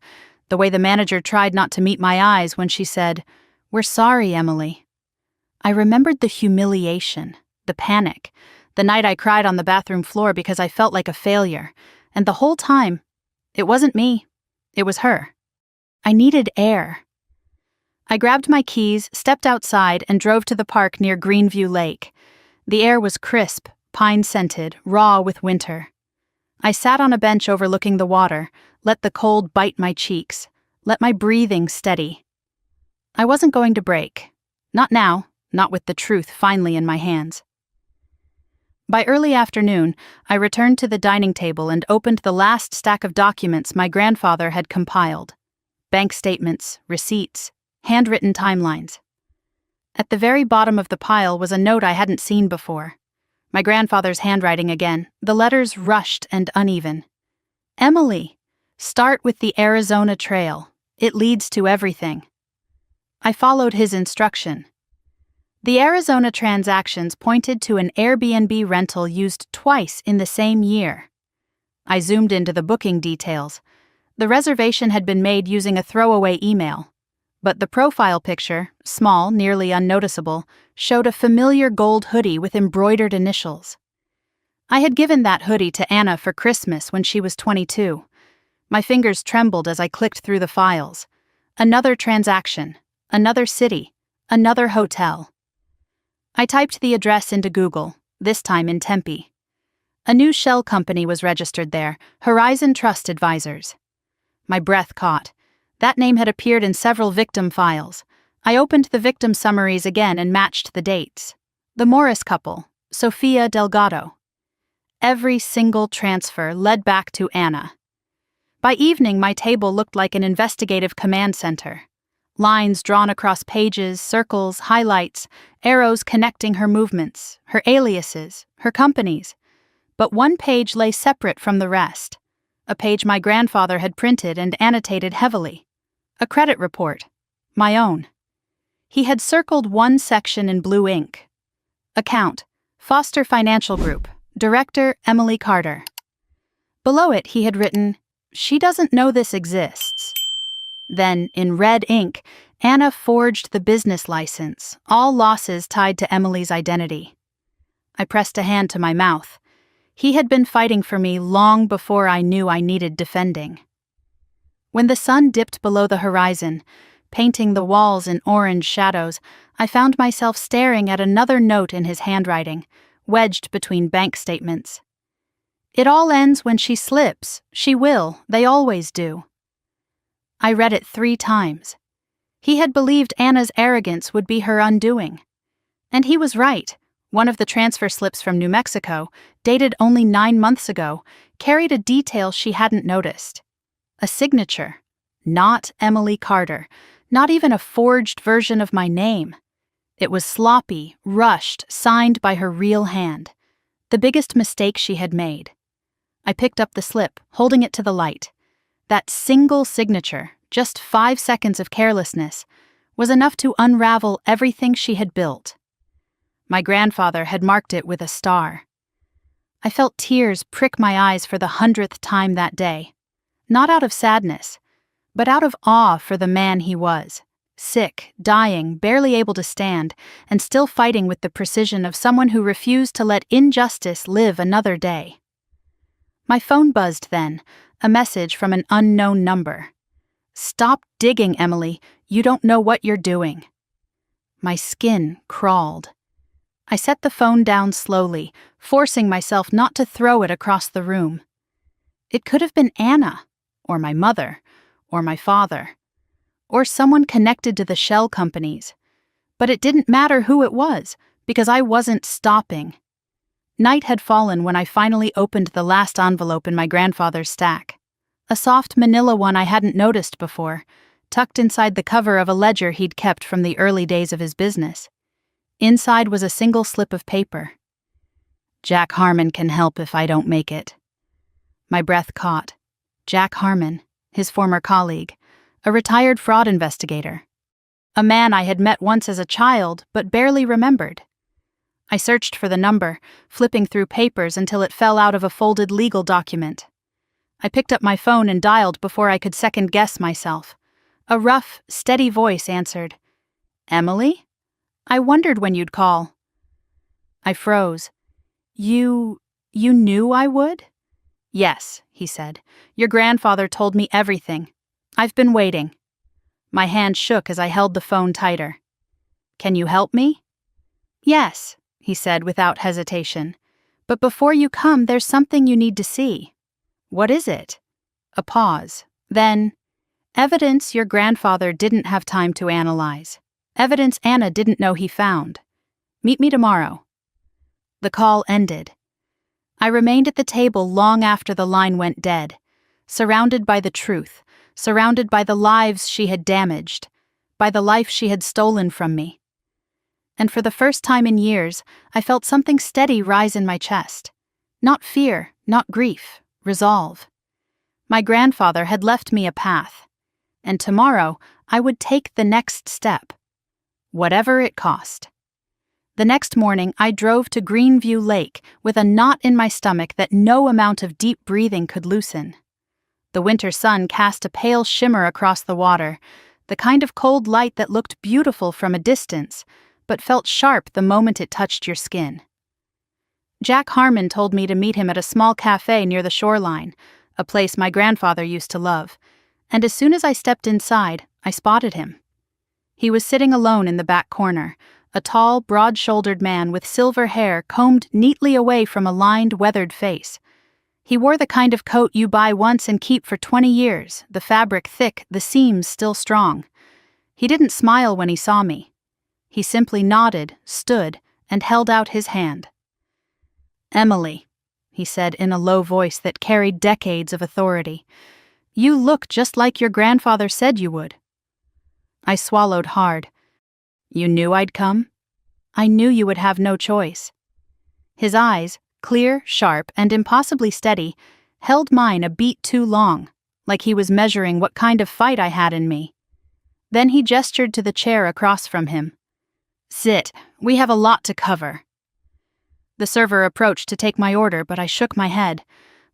the way the manager tried not to meet my eyes when she said, "We're sorry, Emily." I remembered the humiliation, the panic, the night I cried on the bathroom floor because I felt like a failure, and the whole time, it wasn't me, it was her. I needed air. I grabbed my keys, stepped outside, and drove to the park near Greenview Lake. The air was crisp, pine-scented, raw with winter. I sat on a bench overlooking the water, let the cold bite my cheeks, let my breathing steady. I wasn't going to break. Not now, not with the truth finally in my hands. By early afternoon, I returned to the dining table and opened the last stack of documents my grandfather had compiled. Bank statements, receipts, handwritten timelines. At the very bottom of the pile was a note I hadn't seen before. My grandfather's handwriting again, the letters rushed and uneven. Emily, start with the Arizona Trail. It leads to everything. I followed his instruction. The Arizona transactions pointed to an Airbnb rental used twice in the same year. I zoomed into the booking details. The reservation had been made using a throwaway email, but the profile picture, small, nearly unnoticeable, showed a familiar gold hoodie with embroidered initials. I had given that hoodie to Anna for Christmas when she was 22. My fingers trembled as I clicked through the files. Another transaction, another city, another hotel. I typed the address into Google, this time in Tempe. A new shell company was registered there, Horizon Trust Advisors. My breath caught. That name had appeared in several victim files. I opened the victim summaries again and matched the dates. The Morris couple, Sofia Delgado. Every single transfer led back to Anna. By evening, my table looked like an investigative command center. Lines drawn across pages, circles, highlights, arrows connecting her movements, her aliases, her companies. but one page lay separate from the rest. A page my grandfather had printed and annotated heavily. A credit report. My own. He had circled one section in blue ink. Account, Foster Financial Group, Director Emily Carter. Below it he had written, "She doesn't know this exists." Then, in red ink, Anna forged the business license, all losses tied to Emily's identity. I pressed a hand to my mouth. He had been fighting for me long before I knew I needed defending. When the sun dipped below the horizon, painting the walls in orange shadows, I found myself staring at another note in his handwriting, wedged between bank statements. "It all ends when she slips. She will. They always do." I read it 3 times. He had believed Anna's arrogance would be her undoing. And he was right. One of the transfer slips from New Mexico, dated only 9 months ago, carried a detail she hadn't noticed. A signature. Not Emily Carter. Not even a forged version of my name. It was sloppy, rushed, signed by her real hand. The biggest mistake she had made. I picked up the slip, holding it to the light. That single signature, just 5 seconds of carelessness, was enough to unravel everything she had built. My grandfather had marked it with a star. I felt tears prick my eyes for the 100th time that day. Not out of sadness, but out of awe for the man he was. Sick, dying, barely able to stand, and still fighting with the precision of someone who refused to let injustice live another day. My phone buzzed then, a message from an unknown number. "Stop digging, Emily. You don't know what you're doing." My skin crawled. I set the phone down slowly, forcing myself not to throw it across the room. It could have been Anna, or my mother, or my father, or someone connected to the shell companies. But it didn't matter who it was, because I wasn't stopping. Night had fallen when I finally opened the last envelope in my grandfather's stack. A soft manila one I hadn't noticed before, tucked inside the cover of a ledger he'd kept from the early days of his business. Inside was a single slip of paper. "Jack Harmon can help if I don't make it." My breath caught. Jack Harmon, his former colleague, a retired fraud investigator. A man I had met once as a child, but barely remembered. I searched for the number, flipping through papers until it fell out of a folded legal document. I picked up my phone and dialed before I could second-guess myself. A rough, steady voice answered. "Emily? I wondered when you'd call." I froze. You knew I would?" "Yes," he said. "Your grandfather told me everything. I've been waiting." My hand shook as I held the phone tighter. "Can you help me?" "Yes," he said without hesitation. "But before you come, there's something you need to see." "What is it?" A pause. Then, "Evidence your grandfather didn't have time to analyze. Evidence Anna didn't know he found. Meet me tomorrow." The call ended. I remained at the table long after the line went dead, surrounded by the truth, surrounded by the lives she had damaged, by the life she had stolen from me. And for the first time in years, I felt something steady rise in my chest. Not fear, not grief, resolve. My grandfather had left me a path, and tomorrow I would take the next step, whatever it cost. The next morning, I drove to Greenview Lake with a knot in my stomach that no amount of deep breathing could loosen. The winter sun cast a pale shimmer across the water, the kind of cold light that looked beautiful from a distance, but felt sharp the moment it touched your skin. Jack Harmon told me to meet him at a small cafe near the shoreline, a place my grandfather used to love, and as soon as I stepped inside, I spotted him. He was sitting alone in the back corner, a tall, broad-shouldered man with silver hair combed neatly away from a lined, weathered face. He wore the kind of coat you buy once and keep for 20 years, the fabric thick, the seams still strong. He didn't smile when he saw me. He simply nodded, stood, and held out his hand. "Emily," he said in a low voice that carried decades of authority, "you look just like your grandfather said you would." I swallowed hard. "You knew I'd come?" "I knew you would have no choice." His eyes, clear, sharp, and impossibly steady, held mine a beat too long, like he was measuring what kind of fight I had in me. Then he gestured to the chair across from him. "Sit, we have a lot to cover." The server approached to take my order, but I shook my head.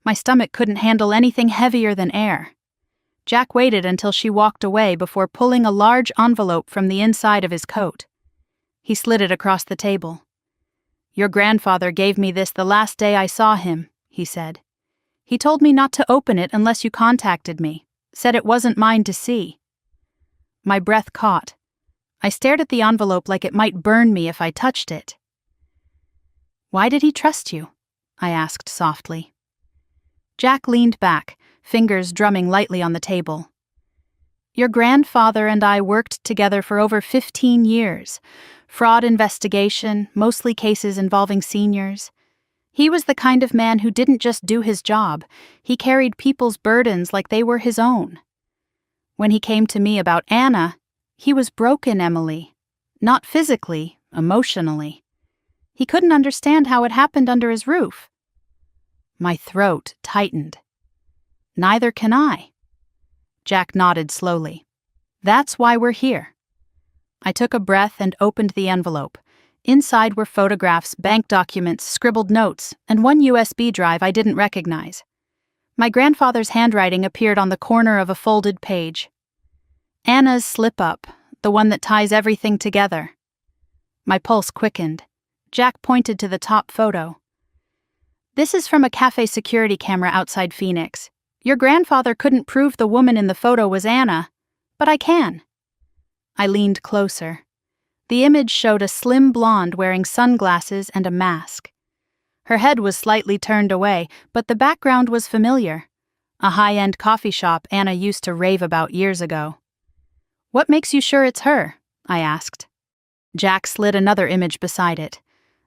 My stomach couldn't handle anything heavier than air. Jack waited until she walked away before pulling a large envelope from the inside of his coat. He slid it across the table. "Your grandfather gave me this the last day I saw him," he said. "He told me not to open it unless you contacted me, said it wasn't mine to see." My breath caught. I stared at the envelope like it might burn me if I touched it. "Why did he trust you?" I asked softly. Jack leaned back, fingers drumming lightly on the table. "Your grandfather and I worked together for over 15 years. Fraud investigation, mostly cases involving seniors. He was the kind of man who didn't just do his job, he carried people's burdens like they were his own. When he came to me about Anna, he was broken, Emily. Not physically, emotionally. He couldn't understand how it happened under his roof." My throat tightened. "Neither can I." Jack nodded slowly. "That's why we're here." I took a breath and opened the envelope. Inside were photographs, bank documents, scribbled notes, and one USB drive I didn't recognize. My grandfather's handwriting appeared on the corner of a folded page. "Anna's slip-up, the one that ties everything together." My pulse quickened. Jack pointed to the top photo. "This is from a cafe security camera outside Phoenix. Your grandfather couldn't prove the woman in the photo was Anna, but I can." I leaned closer. The image showed a slim blonde wearing sunglasses and a mask. Her head was slightly turned away, but the background was familiar. A high-end coffee shop Anna used to rave about years ago. "What makes you sure it's her?" I asked. Jack slid another image beside it.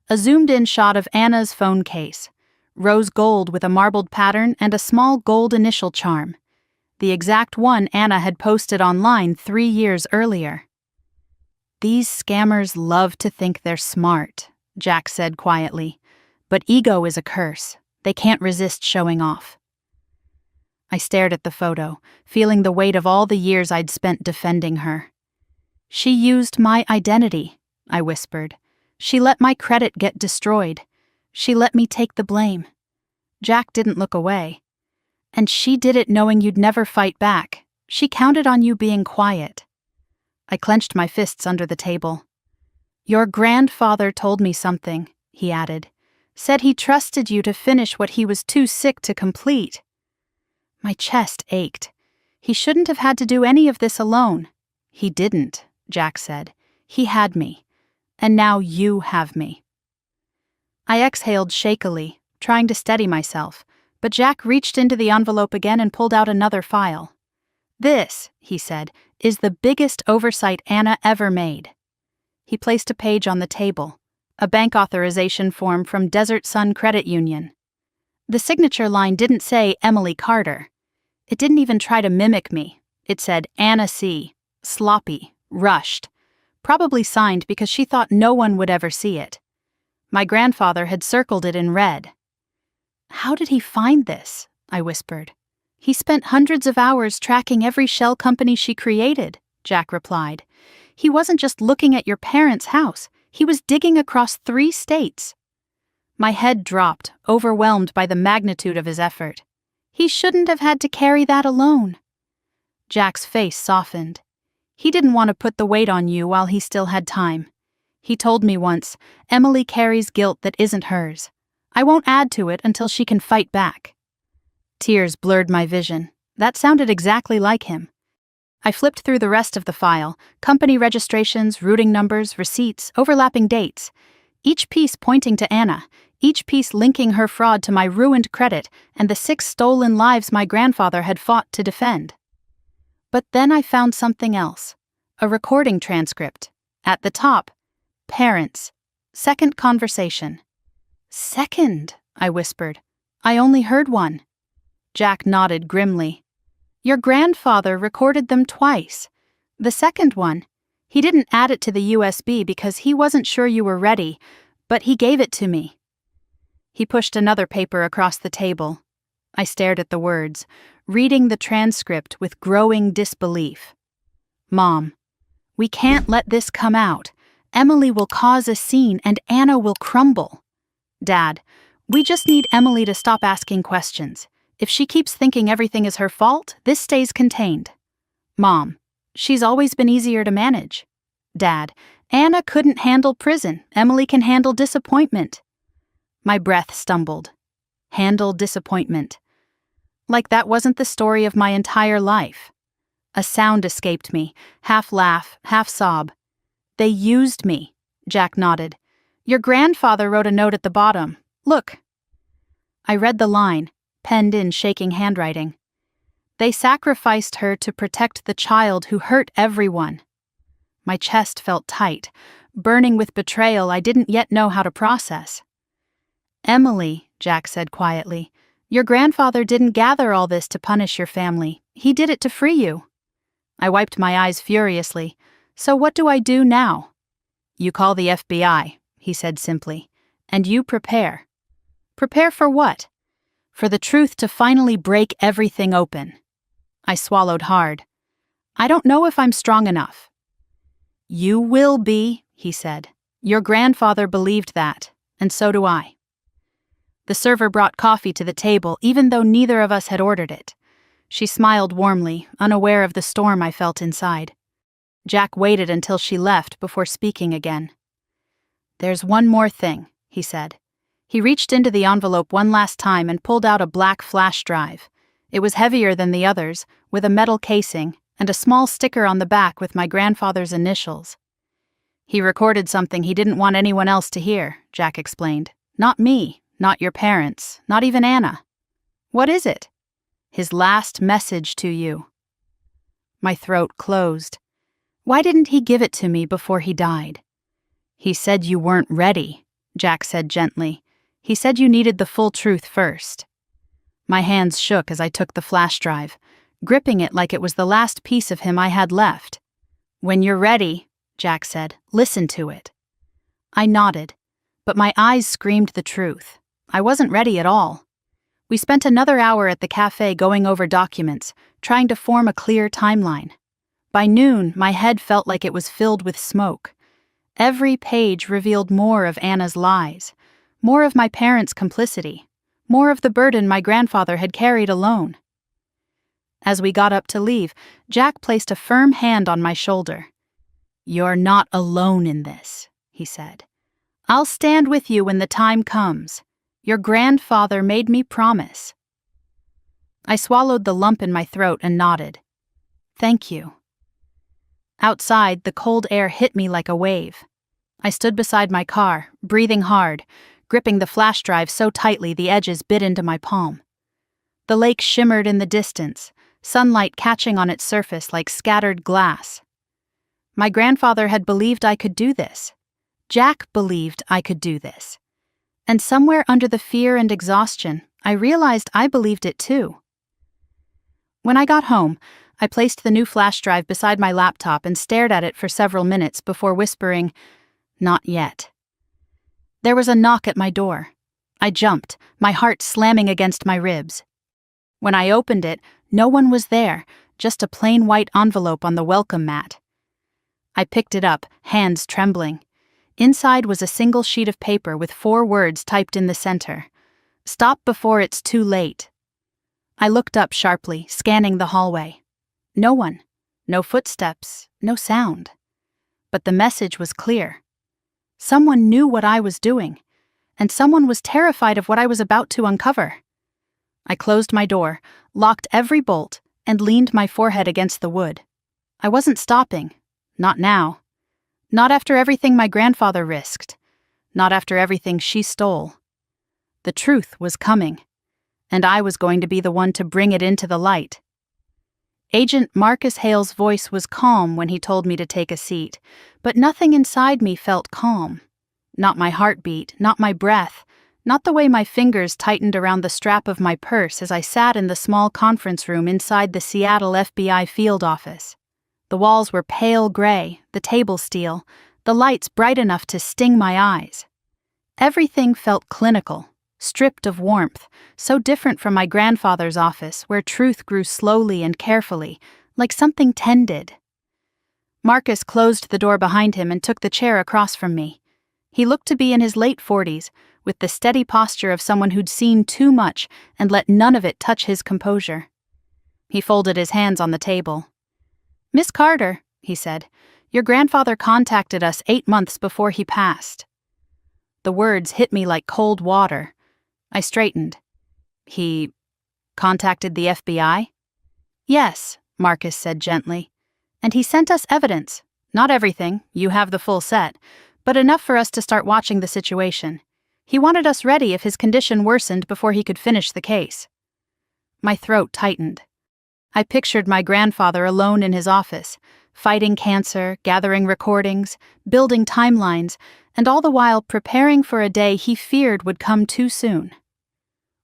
A zoomed-in shot of Anna's phone case. Rose gold with a marbled pattern and a small gold initial charm. The exact one Anna had posted online 3 years earlier. "These scammers love to think they're smart," Jack said quietly. "But ego is a curse. They can't resist showing off." I stared at the photo, feeling the weight of all the years I'd spent defending her. "She used my identity," I whispered. "She let my credit get destroyed. She let me take the blame." Jack didn't look away. "And she did it knowing you'd never fight back. She counted on you being quiet." I clenched my fists under the table. "Your grandfather told me something," he added. "Said he trusted you to finish what he was too sick to complete." My chest ached. He shouldn't have had to do any of this alone. "He didn't," Jack said. "He had me. And now you have me." I exhaled shakily, trying to steady myself, but Jack reached into the envelope again and pulled out another file. "This," he said, "is the biggest oversight Anna ever made." He placed a page on the table, a bank authorization form from Desert Sun Credit Union. The signature line didn't say Emily Carter. It didn't even try to mimic me. It said Anna C., sloppy, rushed, probably signed because she thought no one would ever see it. My grandfather had circled it in red. "How did he find this?" I whispered. "He spent hundreds of hours tracking every shell company she created," Jack replied. "He wasn't just looking at your parents' house, he was digging across 3 states. My head dropped, overwhelmed by the magnitude of his effort. He shouldn't have had to carry that alone. Jack's face softened. He didn't want to put the weight on you while he still had time. He told me once, "Emily carries guilt that isn't hers. I won't add to it until she can fight back." Tears blurred my vision. That sounded exactly like him. I flipped through the rest of the file, company registrations, routing numbers, receipts, overlapping dates. Each piece pointing to Anna, each piece linking her fraud to my ruined credit and the 6 stolen lives my grandfather had fought to defend. But then I found something else. A recording transcript. At the top, parents. Second conversation. "Second," I whispered. "I only heard one." Jack nodded grimly. "Your grandfather recorded them twice. The second one, he didn't add it to the USB because he wasn't sure you were ready, but he gave it to me." He pushed another paper across the table. I stared at the words, reading the transcript with growing disbelief. Mom, we can't let this come out. Emily will cause a scene and Anna will crumble. Dad, we just need Emily to stop asking questions. If she keeps thinking everything is her fault, this stays contained. Mom, she's always been easier to manage. Dad, Anna couldn't handle prison. Emily can handle disappointment. My breath stumbled. Handle disappointment. Like that wasn't the story of my entire life. A sound escaped me, half laugh, half sob. They used me, Jack nodded. Your grandfather wrote a note at the bottom. Look. I read the line, penned in shaking handwriting. They sacrificed her to protect the child who hurt everyone. My chest felt tight, burning with betrayal I didn't yet know how to process. Emily, Jack said quietly, your grandfather didn't gather all this to punish your family. He did it to free you. I wiped my eyes furiously. So what do I do now? You call the FBI, he said simply, and you prepare. Prepare for what? For the truth to finally break everything open. I swallowed hard. I don't know if I'm strong enough. You will be, he said. Your grandfather believed that, and so do I. The server brought coffee to the table, even though neither of us had ordered it. She smiled warmly, unaware of the storm I felt inside. Jack waited until she left before speaking again. There's one more thing, he said. He reached into the envelope one last time and pulled out a black flash drive. It was heavier than the others, with a metal casing and a small sticker on the back with my grandfather's initials. He recorded something he didn't want anyone else to hear, Jack explained. Not me, not your parents, not even Anna. What is it? His last message to you. My throat closed. Why didn't he give it to me before he died? He said you weren't ready, Jack said gently. He said you needed the full truth first. My hands shook as I took the flash drive, gripping it like it was the last piece of him I had left. When you're ready, Jack said, listen to it. I nodded, but my eyes screamed the truth. I wasn't ready at all. We spent another hour at the cafe going over documents, trying to form a clear timeline. By noon, my head felt like it was filled with smoke. Every page revealed more of Anna's lies, more of my parents' complicity, more of the burden my grandfather had carried alone. As we got up to leave, Jack placed a firm hand on my shoulder. You're not alone in this, he said. I'll stand with you when the time comes. Your grandfather made me promise. I swallowed the lump in my throat and nodded. Thank you. Outside, the cold air hit me like a wave. I stood beside my car, breathing hard, gripping the flash drive so tightly the edges bit into my palm. The lake shimmered in the distance, sunlight catching on its surface like scattered glass. My grandfather had believed I could do this. Jack believed I could do this. And somewhere under the fear and exhaustion, I realized I believed it too. When I got home, I placed the new flash drive beside my laptop and stared at it for several minutes before whispering, "Not yet." There was a knock at my door. I jumped, my heart slamming against my ribs. When I opened it, no one was there, just a plain white envelope on the welcome mat. I picked it up, hands trembling. Inside was a single sheet of paper with 4 words typed in the center. Stop before it's too late. I looked up sharply, scanning the hallway. No one. No footsteps, no sound. But the message was clear. Someone knew what I was doing, and someone was terrified of what I was about to uncover. I closed my door, locked every bolt, and leaned my forehead against the wood. I wasn't stopping. Not now. Not after everything my grandfather risked. Not after everything she stole. The truth was coming, and I was going to be the one to bring it into the light. Agent Marcus Hale's voice was calm when he told me to take a seat, but nothing inside me felt calm. Not my heartbeat, not my breath, not the way my fingers tightened around the strap of my purse as I sat in the small conference room inside the Seattle FBI field office. The walls were pale gray, the table steel, the lights bright enough to sting my eyes. Everything felt clinical, stripped of warmth, so different from my grandfather's office where truth grew slowly and carefully, like something tended. Marcus closed the door behind him and took the chair across from me. He looked to be in his late 40s, with the steady posture of someone who'd seen too much and let none of it touch his composure. He folded his hands on the table. "Miss Carter," he said, "your grandfather contacted us 8 months before he passed." The words hit me like cold water. I straightened. "He contacted the FBI?" "Yes," Marcus said gently. "And he sent us evidence. Not everything, you have the full set, but enough for us to start watching the situation. He wanted us ready if his condition worsened before he could finish the case." My throat tightened. I pictured my grandfather alone in his office, fighting cancer, gathering recordings, building timelines, and all the while preparing for a day he feared would come too soon.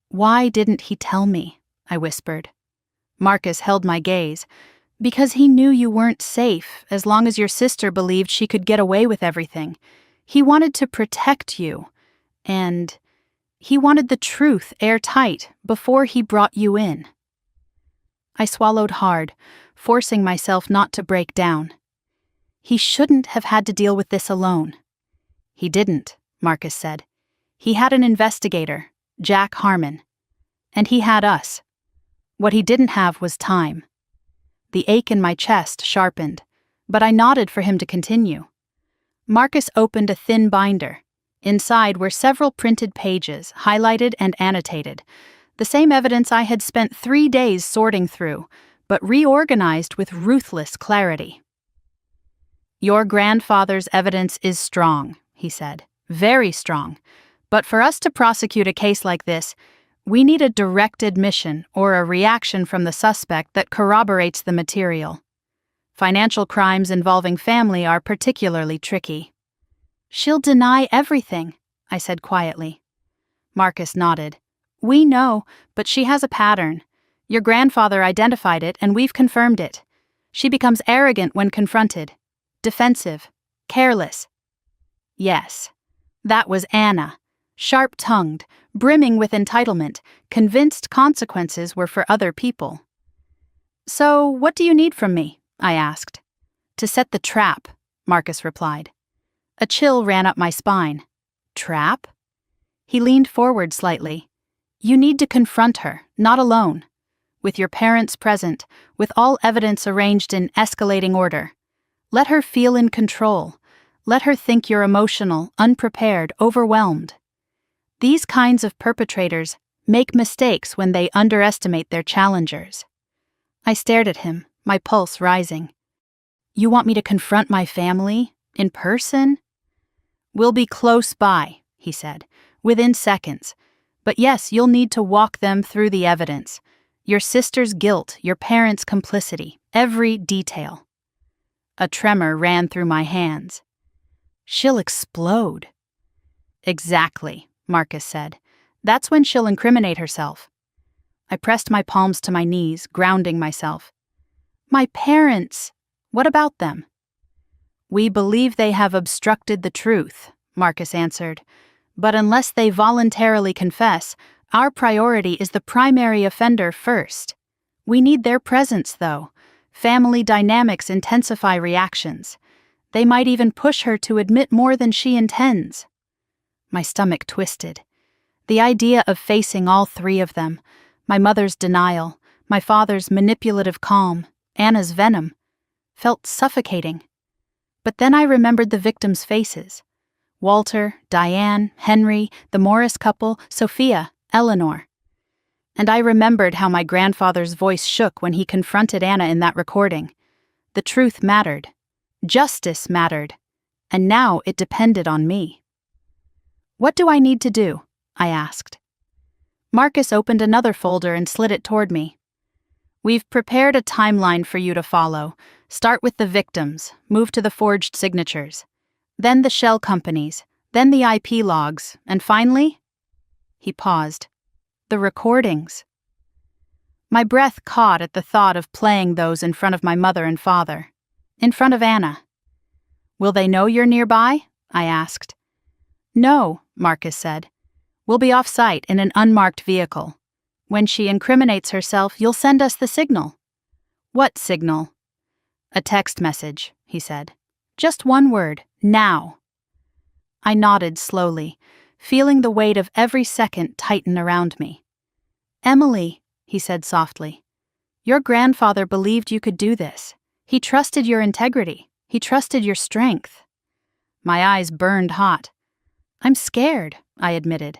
"Why didn't he tell me?" I whispered. Marcus held my gaze. "Because he knew you weren't safe as long as your sister believed she could get away with everything. He wanted to protect you. And he wanted the truth airtight before he brought you in." I swallowed hard, forcing myself not to break down. "He shouldn't have had to deal with this alone." "He didn't," Marcus said. "He had an investigator, Jack Harmon. And he had us. What he didn't have was time." The ache in my chest sharpened, but I nodded for him to continue. Marcus opened a thin binder. Inside were several printed pages, highlighted and annotated, the same evidence I had spent 3 days sorting through, but reorganized with ruthless clarity. "Your grandfather's evidence is strong," he said, "very strong. But for us to prosecute a case like this, we need a direct admission or a reaction from the suspect that corroborates the material. Financial crimes involving family are particularly tricky." "She'll deny everything," I said quietly. Marcus nodded. "We know, but she has a pattern. Your grandfather identified it, and we've confirmed it. She becomes arrogant when confronted, defensive, careless." Yes, that was Anna, sharp-tongued, brimming with entitlement, convinced consequences were for other people. "So, what do you need from me?" I asked. "To set the trap," Marcus replied. A chill ran up my spine. "Trap?" He leaned forward slightly. "You need to confront her, not alone. With your parents present, with all evidence arranged in escalating order. Let her feel in control. Let her think you're emotional, unprepared, overwhelmed. These kinds of perpetrators make mistakes when they underestimate their challengers." I stared at him, my pulse rising. "You want me to confront my family? In person?" "We'll be close by," he said, "within seconds. But yes, you'll need to walk them through the evidence. Your sister's guilt, your parents' complicity, every detail." A tremor ran through my hands. "She'll explode." "Exactly," Marcus said. "That's when she'll incriminate herself." I pressed my palms to my knees, grounding myself. "My parents, what about them?" "We believe they have obstructed the truth," Marcus answered. "But unless they voluntarily confess, our priority is the primary offender first. We need their presence, though. Family dynamics intensify reactions. They might even push her to admit more than she intends." My stomach twisted. The idea of facing all 3 of them, my mother's denial, my father's manipulative calm, Anna's venom, felt suffocating. But then I remembered the victims' faces. Walter, Diane, Henry, the Morris couple, Sophia, Eleanor. And I remembered how my grandfather's voice shook when he confronted Anna in that recording. The truth mattered. Justice mattered. And now it depended on me. "What do I need to do?" I asked. Marcus opened another folder and slid it toward me. "We've prepared a timeline for you to follow. Start with the victims, move to the forged signatures. Then the shell companies, then the IP logs, and finally..." He paused. "The recordings." My breath caught at the thought of playing those in front of my mother and father. In front of Anna. "Will they know you're nearby?" I asked. "No," Marcus said. We'll be off-site in an unmarked vehicle. When she incriminates herself, you'll send us the signal." "What signal?" "A text message," he said. "Just one word, now." I nodded slowly, feeling the weight of every second tighten around me. "Emily," he said softly, "your grandfather believed you could do this. He trusted your integrity. He trusted your strength." My eyes burned hot. "I'm scared," I admitted.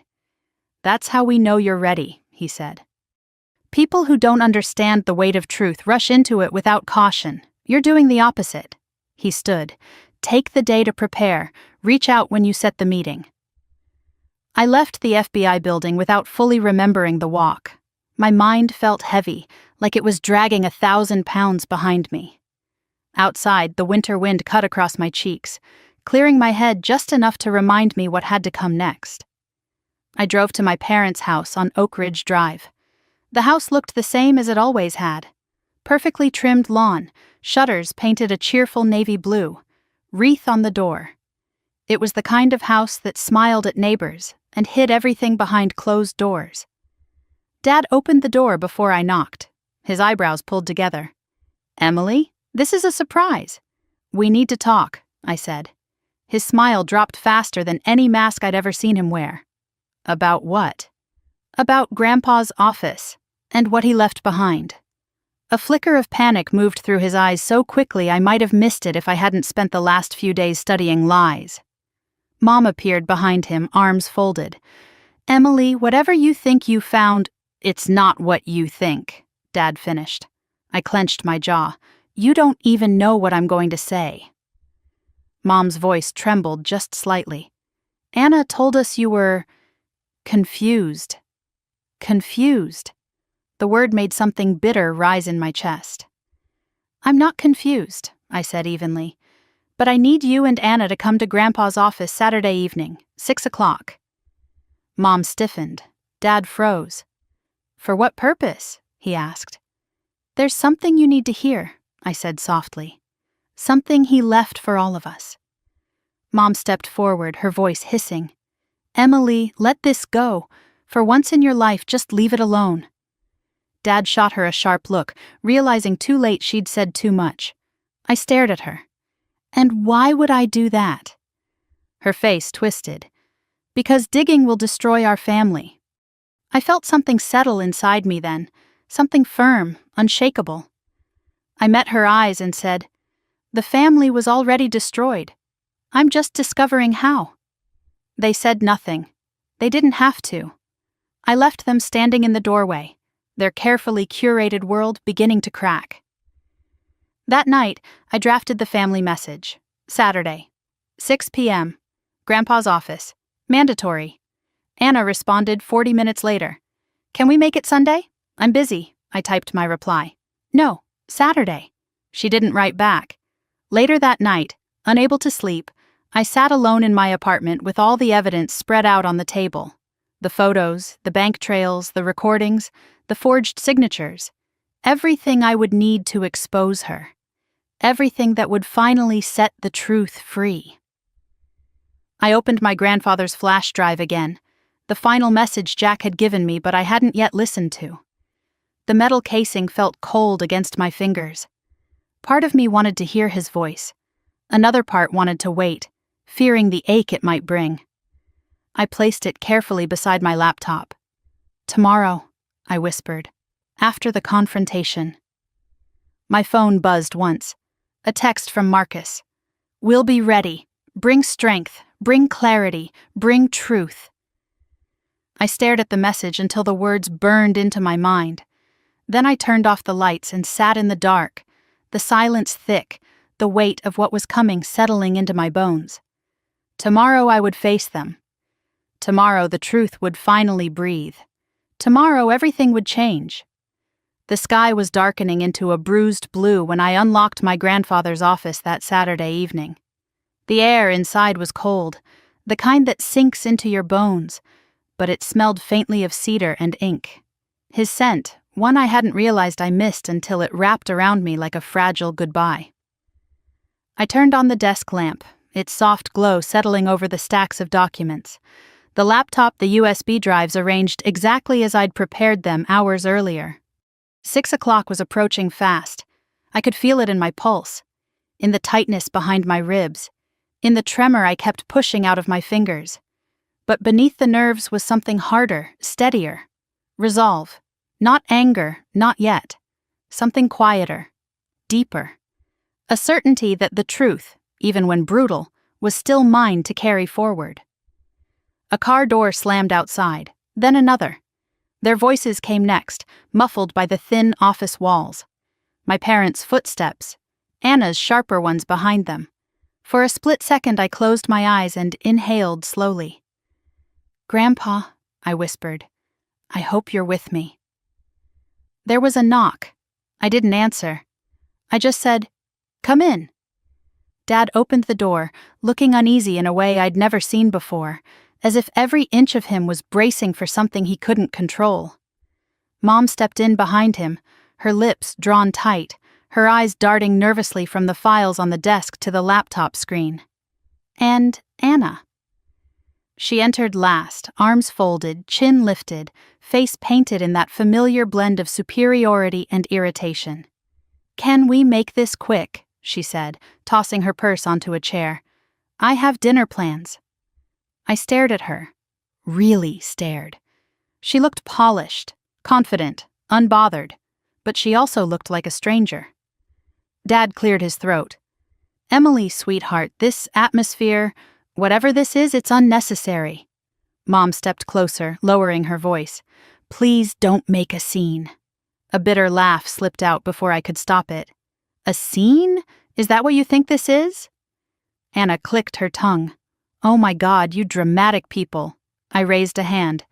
"That's how we know you're ready," he said. "People who don't understand the weight of truth rush into it without caution. You're doing the opposite." He stood. "Take the day to prepare. Reach out when you set the meeting." I left the FBI building without fully remembering the walk. My mind felt heavy, like it was dragging 1,000 pounds behind me. Outside, the winter wind cut across my cheeks, clearing my head just enough to remind me what had to come next. I drove to my parents' house on Oak Ridge Drive. The house looked the same as it always had. Perfectly trimmed lawn, shutters painted a cheerful navy blue, wreath on the door. It was the kind of house that smiled at neighbors and hid everything behind closed doors. Dad opened the door before I knocked, his eyebrows pulled together. "Emily, this is a surprise." "We need to talk," I said. His smile dropped faster than any mask I'd ever seen him wear. "About what?" "About Grandpa's office, and what he left behind." A flicker of panic moved through his eyes so quickly I might have missed it if I hadn't spent the last few days studying lies. Mom appeared behind him, arms folded. "Emily, whatever you think you found—" "It's not what you think," Dad finished. I clenched my jaw. "You don't even know what I'm going to say." Mom's voice trembled just slightly. "Anna told us you were confused." Confused. The word made something bitter rise in my chest. "I'm not confused," I said evenly. "But I need you and Anna to come to Grandpa's office Saturday evening, 6 o'clock. Mom stiffened. Dad froze. "For what purpose?" he asked. "There's something you need to hear," I said softly. "Something he left for all of us." Mom stepped forward, her voice hissing. "Emily, let this go. For once in your life, just leave it alone." Dad shot her a sharp look, realizing too late she'd said too much. I stared at her. "And why would I do that?" Her face twisted. "Because digging will destroy our family." I felt something settle inside me then, something firm, unshakable. I met her eyes and said, "The family was already destroyed. I'm just discovering how." They said nothing. They didn't have to. I left them standing in the doorway, their carefully curated world beginning to crack. That night, I drafted the family message. Saturday, 6 p.m., Grandpa's office. Mandatory. Anna responded 40 minutes later. "Can we make it Sunday? I'm busy," I typed my reply. "No, Saturday." She didn't write back. Later that night, unable to sleep, I sat alone in my apartment with all the evidence spread out on the table. The photos, the bank trails, the recordings, the forged signatures. Everything I would need to expose her. Everything that would finally set the truth free. I opened my grandfather's flash drive again, the final message Jack had given me but I hadn't yet listened to. The metal casing felt cold against my fingers. Part of me wanted to hear his voice. Another part wanted to wait, fearing the ache it might bring. I placed it carefully beside my laptop. "Tomorrow," I whispered, "after the confrontation." My phone buzzed once. A text from Marcus. "We'll be ready. Bring strength, bring clarity, bring truth." I stared at the message until the words burned into my mind. Then I turned off the lights and sat in the dark, the silence thick, the weight of what was coming settling into my bones. Tomorrow I would face them. Tomorrow the truth would finally breathe. Tomorrow everything would change. The sky was darkening into a bruised blue when I unlocked my grandfather's office that Saturday evening. The air inside was cold, the kind that sinks into your bones, but it smelled faintly of cedar and ink. His scent, one I hadn't realized I missed until it wrapped around me like a fragile goodbye. I turned on the desk lamp, its soft glow settling over the stacks of documents. The laptop, the USB drives arranged exactly as I'd prepared them hours earlier. 6 o'clock was approaching fast. I could feel it in my pulse, in the tightness behind my ribs, in the tremor I kept pushing out of my fingers. But beneath the nerves was something harder, steadier. Resolve. Not anger, not yet. Something quieter, deeper. A certainty that the truth, even when brutal, was still mine to carry forward. A car door slammed outside, then another. Their voices came next, muffled by the thin office walls. My parents' footsteps, Anna's sharper ones behind them. For a split second I closed my eyes and inhaled slowly. "Grandpa," I whispered, "I hope you're with me." There was a knock. I didn't answer. I just said, "Come in." Dad opened the door, looking uneasy in a way I'd never seen before, as if every inch of him was bracing for something he couldn't control. Mom stepped in behind him, her lips drawn tight, her eyes darting nervously from the files on the desk to the laptop screen. And Anna. She entered last, arms folded, chin lifted, face painted in that familiar blend of superiority and irritation. "Can we make this quick?" she said, tossing her purse onto a chair. "I have dinner plans." I stared at her. Really stared. She looked polished, confident, unbothered, but she also looked like a stranger. Dad cleared his throat. "Emily, sweetheart, this atmosphere, whatever this is, it's unnecessary." Mom stepped closer, lowering her voice. "Please don't make a scene." A bitter laugh slipped out before I could stop it. "A scene? Is that what you think this is?" Anna clicked her tongue. "Oh my God, you dramatic people." I raised a hand.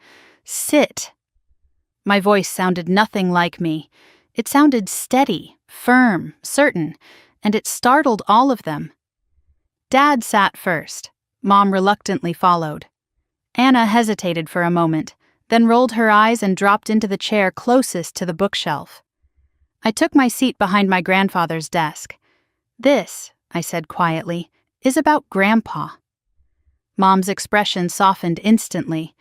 "Sit." My voice sounded nothing like me. It sounded steady, firm, certain, and it startled all of them. Dad sat first. Mom reluctantly followed. Anna hesitated for a moment, then rolled her eyes and dropped into the chair closest to the bookshelf. I took my seat behind my grandfather's desk. "This," I said quietly, "is about Grandpa." Mom's expression softened instantly.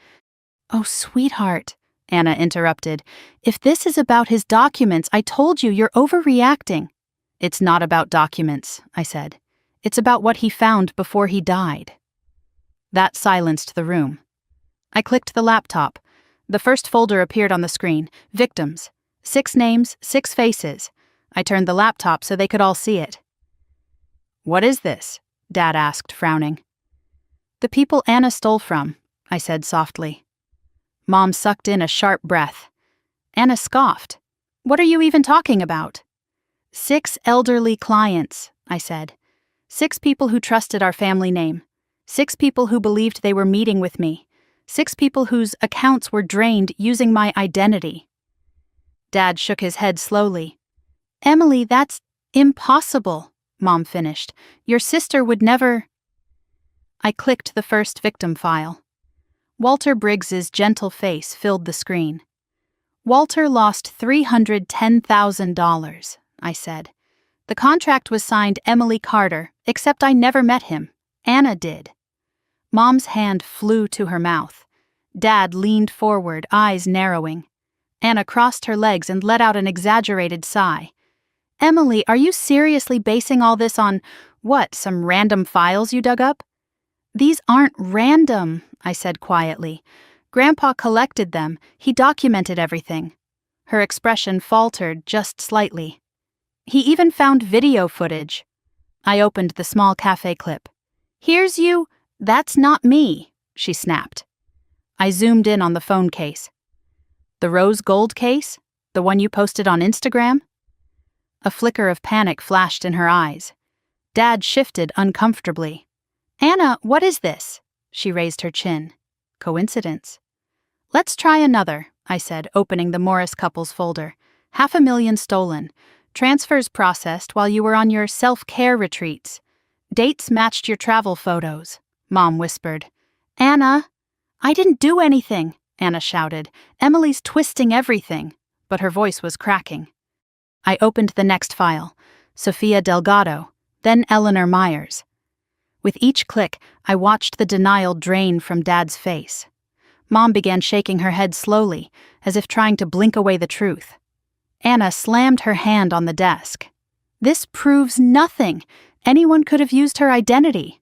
"Oh, sweetheart," Anna interrupted. "If this is about his documents, I told you you're overreacting." "It's not about documents," I said. "It's about what he found before he died." That silenced the room. I clicked the laptop. The first folder appeared on the screen. Victims. 6 names, 6 faces. I turned the laptop so they could all see it. "What is this?" Dad asked, frowning. "The people Anna stole from," I said softly. Mom sucked in a sharp breath. Anna scoffed. "What are you even talking about?" 6 elderly clients," I said. 6 people who trusted our family name. 6 people who believed they were meeting with me. 6 people whose accounts were drained using my identity. Dad shook his head slowly. "Emily, that's impossible," Mom finished. "Your sister would never—" I clicked the first victim file. Walter Briggs's gentle face filled the screen. "Walter lost $310,000, I said. "The contract was signed Emily Carter, except I never met him. Anna did." Mom's hand flew to her mouth. Dad leaned forward, eyes narrowing. Anna crossed her legs and let out an exaggerated sigh. "Emily, are you seriously basing all this on, what, some random files you dug up?" "These aren't random," I said quietly. "Grandpa collected them. He documented everything." Her expression faltered just slightly. "He even found video footage." I opened the small cafe clip. "Here's you—" "That's not me," she snapped. I zoomed in on the phone case. "The rose gold case? The one you posted on Instagram?" A flicker of panic flashed in her eyes. Dad shifted uncomfortably. "Anna, what is this?" She raised her chin. "Coincidence." "Let's try another," I said, opening the Morris couple's folder. $500,000 stolen. Transfers processed while you were on your self-care retreats. Dates matched your travel photos," Mom whispered. "Anna!" "I didn't do anything," Anna shouted. "Emily's twisting everything." But her voice was cracking. I opened the next file. Sophia Delgado, then Eleanor Myers. With each click, I watched the denial drain from Dad's face. Mom began shaking her head slowly, as if trying to blink away the truth. Anna slammed her hand on the desk. "This proves nothing. Anyone could have used her identity."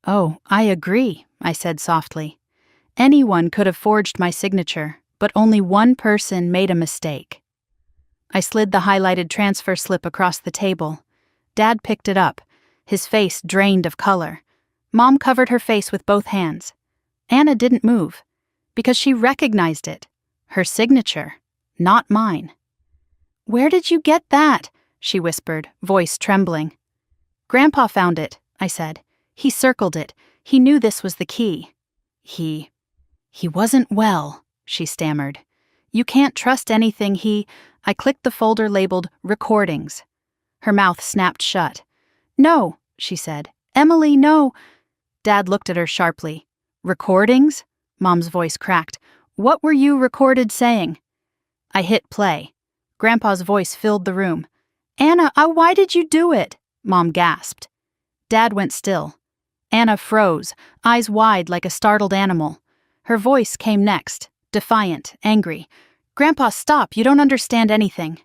"Oh, I agree," I said softly. "Anyone could have forged my signature, but only one person made a mistake." I slid the highlighted transfer slip across the table. Dad picked it up, his face drained of color. Mom covered her face with both hands. Anna didn't move, because she recognized it. Her signature, not mine. "Where did you get that?" she whispered, voice trembling. "Grandpa found it," I said. "He circled it. He knew this was the key." He wasn't well," she stammered. "You can't trust anything I clicked the folder labeled recordings. Her mouth snapped shut. "No," she said. "Emily, no." Dad looked at her sharply. "Recordings?" Mom's voice cracked. "What were you recorded saying?" I hit play. Grandpa's voice filled the room. "Anna, why did you do it?" Mom gasped. Dad went still. Anna froze, eyes wide like a startled animal. Her voice came next, defiant, angry. "Grandpa, stop, you don't understand anything."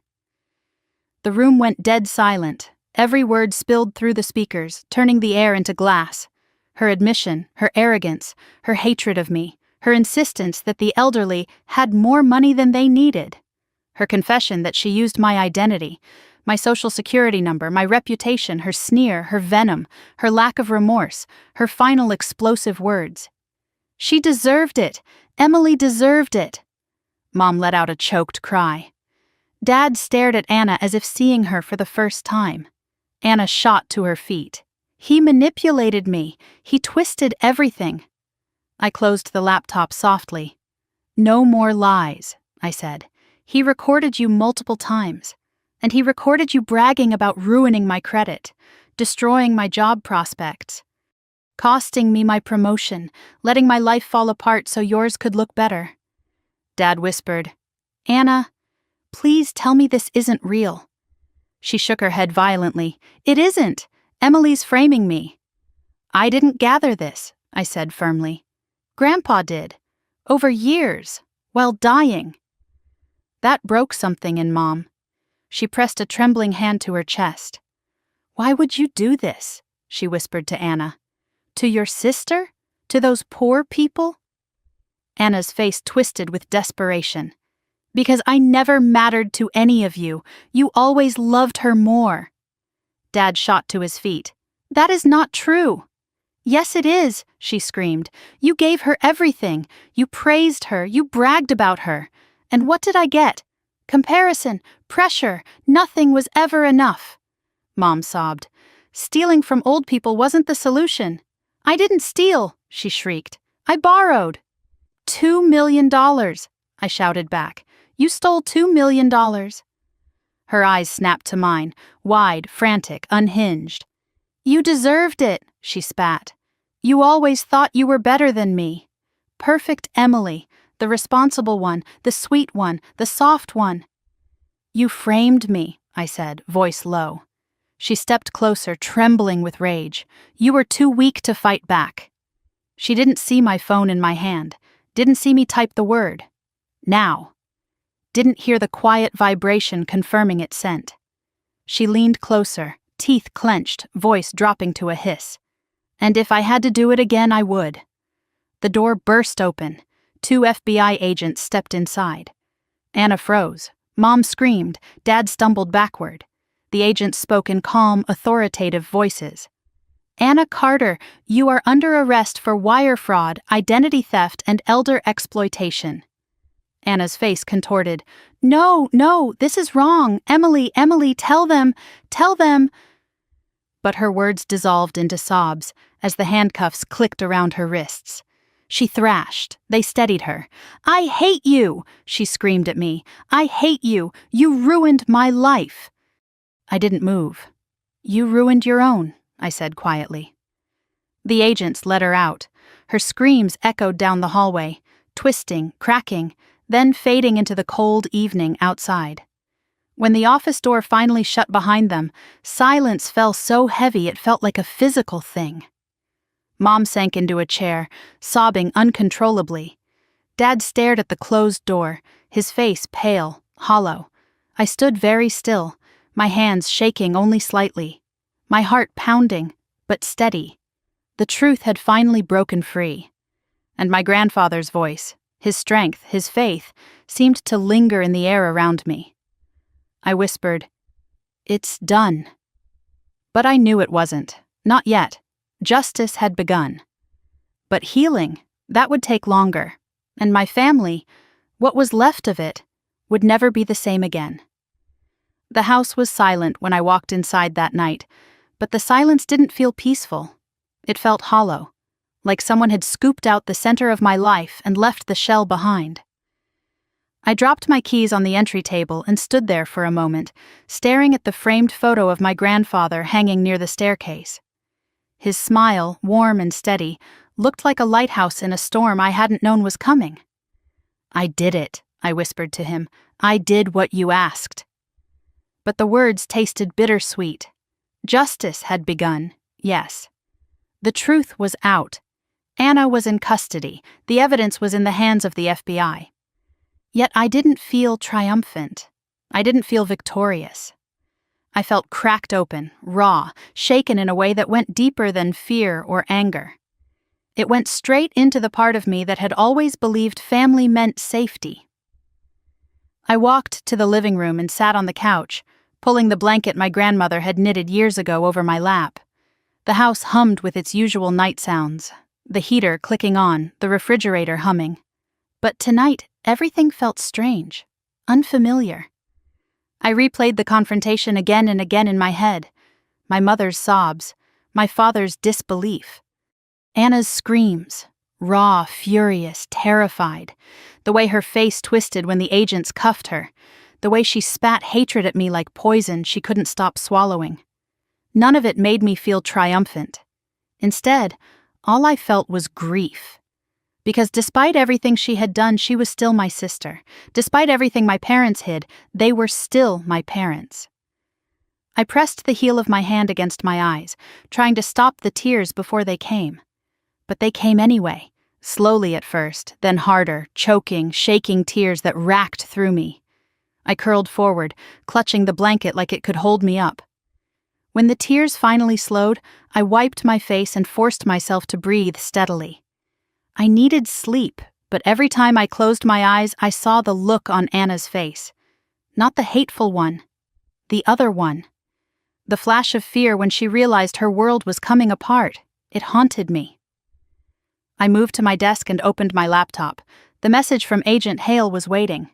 The room went dead silent. Every word spilled through the speakers, turning the air into glass. Her admission, her arrogance, her hatred of me, her insistence that the elderly had more money than they needed. Her confession that she used my identity, my social security number, my reputation, her sneer, her venom, her lack of remorse, her final explosive words. "She deserved it. Emily deserved it." Mom let out a choked cry. Dad stared at Anna as if seeing her for the first time. Anna shot to her feet. "He manipulated me. He twisted everything." I closed the laptop softly. "No more lies," I said. "He recorded you multiple times. And he recorded you bragging about ruining my credit, destroying my job prospects, costing me my promotion, letting my life fall apart so yours could look better." Dad whispered, "Anna, please tell me this isn't real." She shook her head violently. "It isn't. Emily's framing me." "I didn't gather this," I said firmly. "Grandpa did. Over years, while dying." That broke something in Mom. She pressed a trembling hand to her chest. "Why would you do this?" she whispered to Anna. "To your sister? To those poor people?" Anna's face twisted with desperation. "Because I never mattered to any of you. You always loved her more." Dad shot to his feet. "That is not true." "Yes, it is," she screamed. "You gave her everything. You praised her. You bragged about her. And what did I get? Comparison, pressure, nothing was ever enough." Mom sobbed. "Stealing from old people wasn't the solution." "I didn't steal," she shrieked. "I borrowed." $2 million, I shouted back. "You stole $2 million. Her eyes snapped to mine, wide, frantic, unhinged. "You deserved it," she spat. "You always thought you were better than me. Perfect Emily, the responsible one, the sweet one, the soft one." "You framed me," I said, voice low. She stepped closer, trembling with rage. "You were too weak to fight back." She didn't see my phone in my hand, didn't see me type the word. "Now." Didn't hear the quiet vibration confirming its sent. She leaned closer, teeth clenched, voice dropping to a hiss. "And if I had to do it again, I would." The door burst open. 2 FBI agents stepped inside. Anna froze. Mom screamed. Dad stumbled backward. The agents spoke in calm, authoritative voices. "Anna Carter, you are under arrest for wire fraud, identity theft, and elder exploitation." Anna's face contorted. No, this is wrong. Emily, tell them. But her words dissolved into sobs as the handcuffs clicked around her wrists. She thrashed. They steadied her. "I hate you," she screamed at me. "I hate you. You ruined my life." I didn't move. "You ruined your own," I said quietly. The agents let her out. Her screams echoed down the hallway, twisting, cracking, then fading into the cold evening outside. When the office door finally shut behind them, silence fell so heavy it felt like a physical thing. Mom sank into a chair, sobbing uncontrollably. Dad stared at the closed door, his face pale, hollow. I stood very still, my hands shaking only slightly, my heart pounding, but steady. The truth had finally broken free. And my grandfather's voice, his strength, his faith, seemed to linger in the air around me. I whispered, "It's done." But I knew it wasn't. Not yet. Justice had begun. But healing, that would take longer. And my family, what was left of it, would never be the same again. The house was silent when I walked inside that night, but the silence didn't feel peaceful. It felt hollow, like someone had scooped out the center of my life and left the shell behind. I dropped my keys on the entry table and stood there for a moment, staring at the framed photo of my grandfather hanging near the staircase. His smile, warm and steady, looked like a lighthouse in a storm I hadn't known was coming. "I did it," I whispered to him. "I did what you asked." But the words tasted bittersweet. Justice had begun, yes. The truth was out. Anna was in custody. The evidence was in the hands of the FBI. Yet I didn't feel triumphant. I didn't feel victorious. I felt cracked open, raw, shaken in a way that went deeper than fear or anger. It went straight into the part of me that had always believed family meant safety. I walked to the living room and sat on the couch, pulling the blanket my grandmother had knitted years ago over my lap. The house hummed with its usual night sounds, the heater clicking on, the refrigerator humming. But tonight, everything felt strange, unfamiliar. I replayed the confrontation again and again in my head. My mother's sobs, my father's disbelief. Anna's screams, raw, furious, terrified. The way her face twisted when the agents cuffed her. The way she spat hatred at me like poison she couldn't stop swallowing. None of it made me feel triumphant. Instead, all I felt was grief. Because despite everything she had done, she was still my sister. Despite everything my parents hid, they were still my parents. I pressed the heel of my hand against my eyes, trying to stop the tears before they came. But they came anyway, slowly at first, then harder, choking, shaking tears that racked through me. I curled forward, clutching the blanket like it could hold me up. When the tears finally slowed, I wiped my face and forced myself to breathe steadily. I needed sleep, but every time I closed my eyes, I saw the look on Anna's face. Not the hateful one, the other one. The flash of fear when she realized her world was coming apart. It haunted me. I moved to my desk and opened my laptop. The message from Agent Hale was waiting.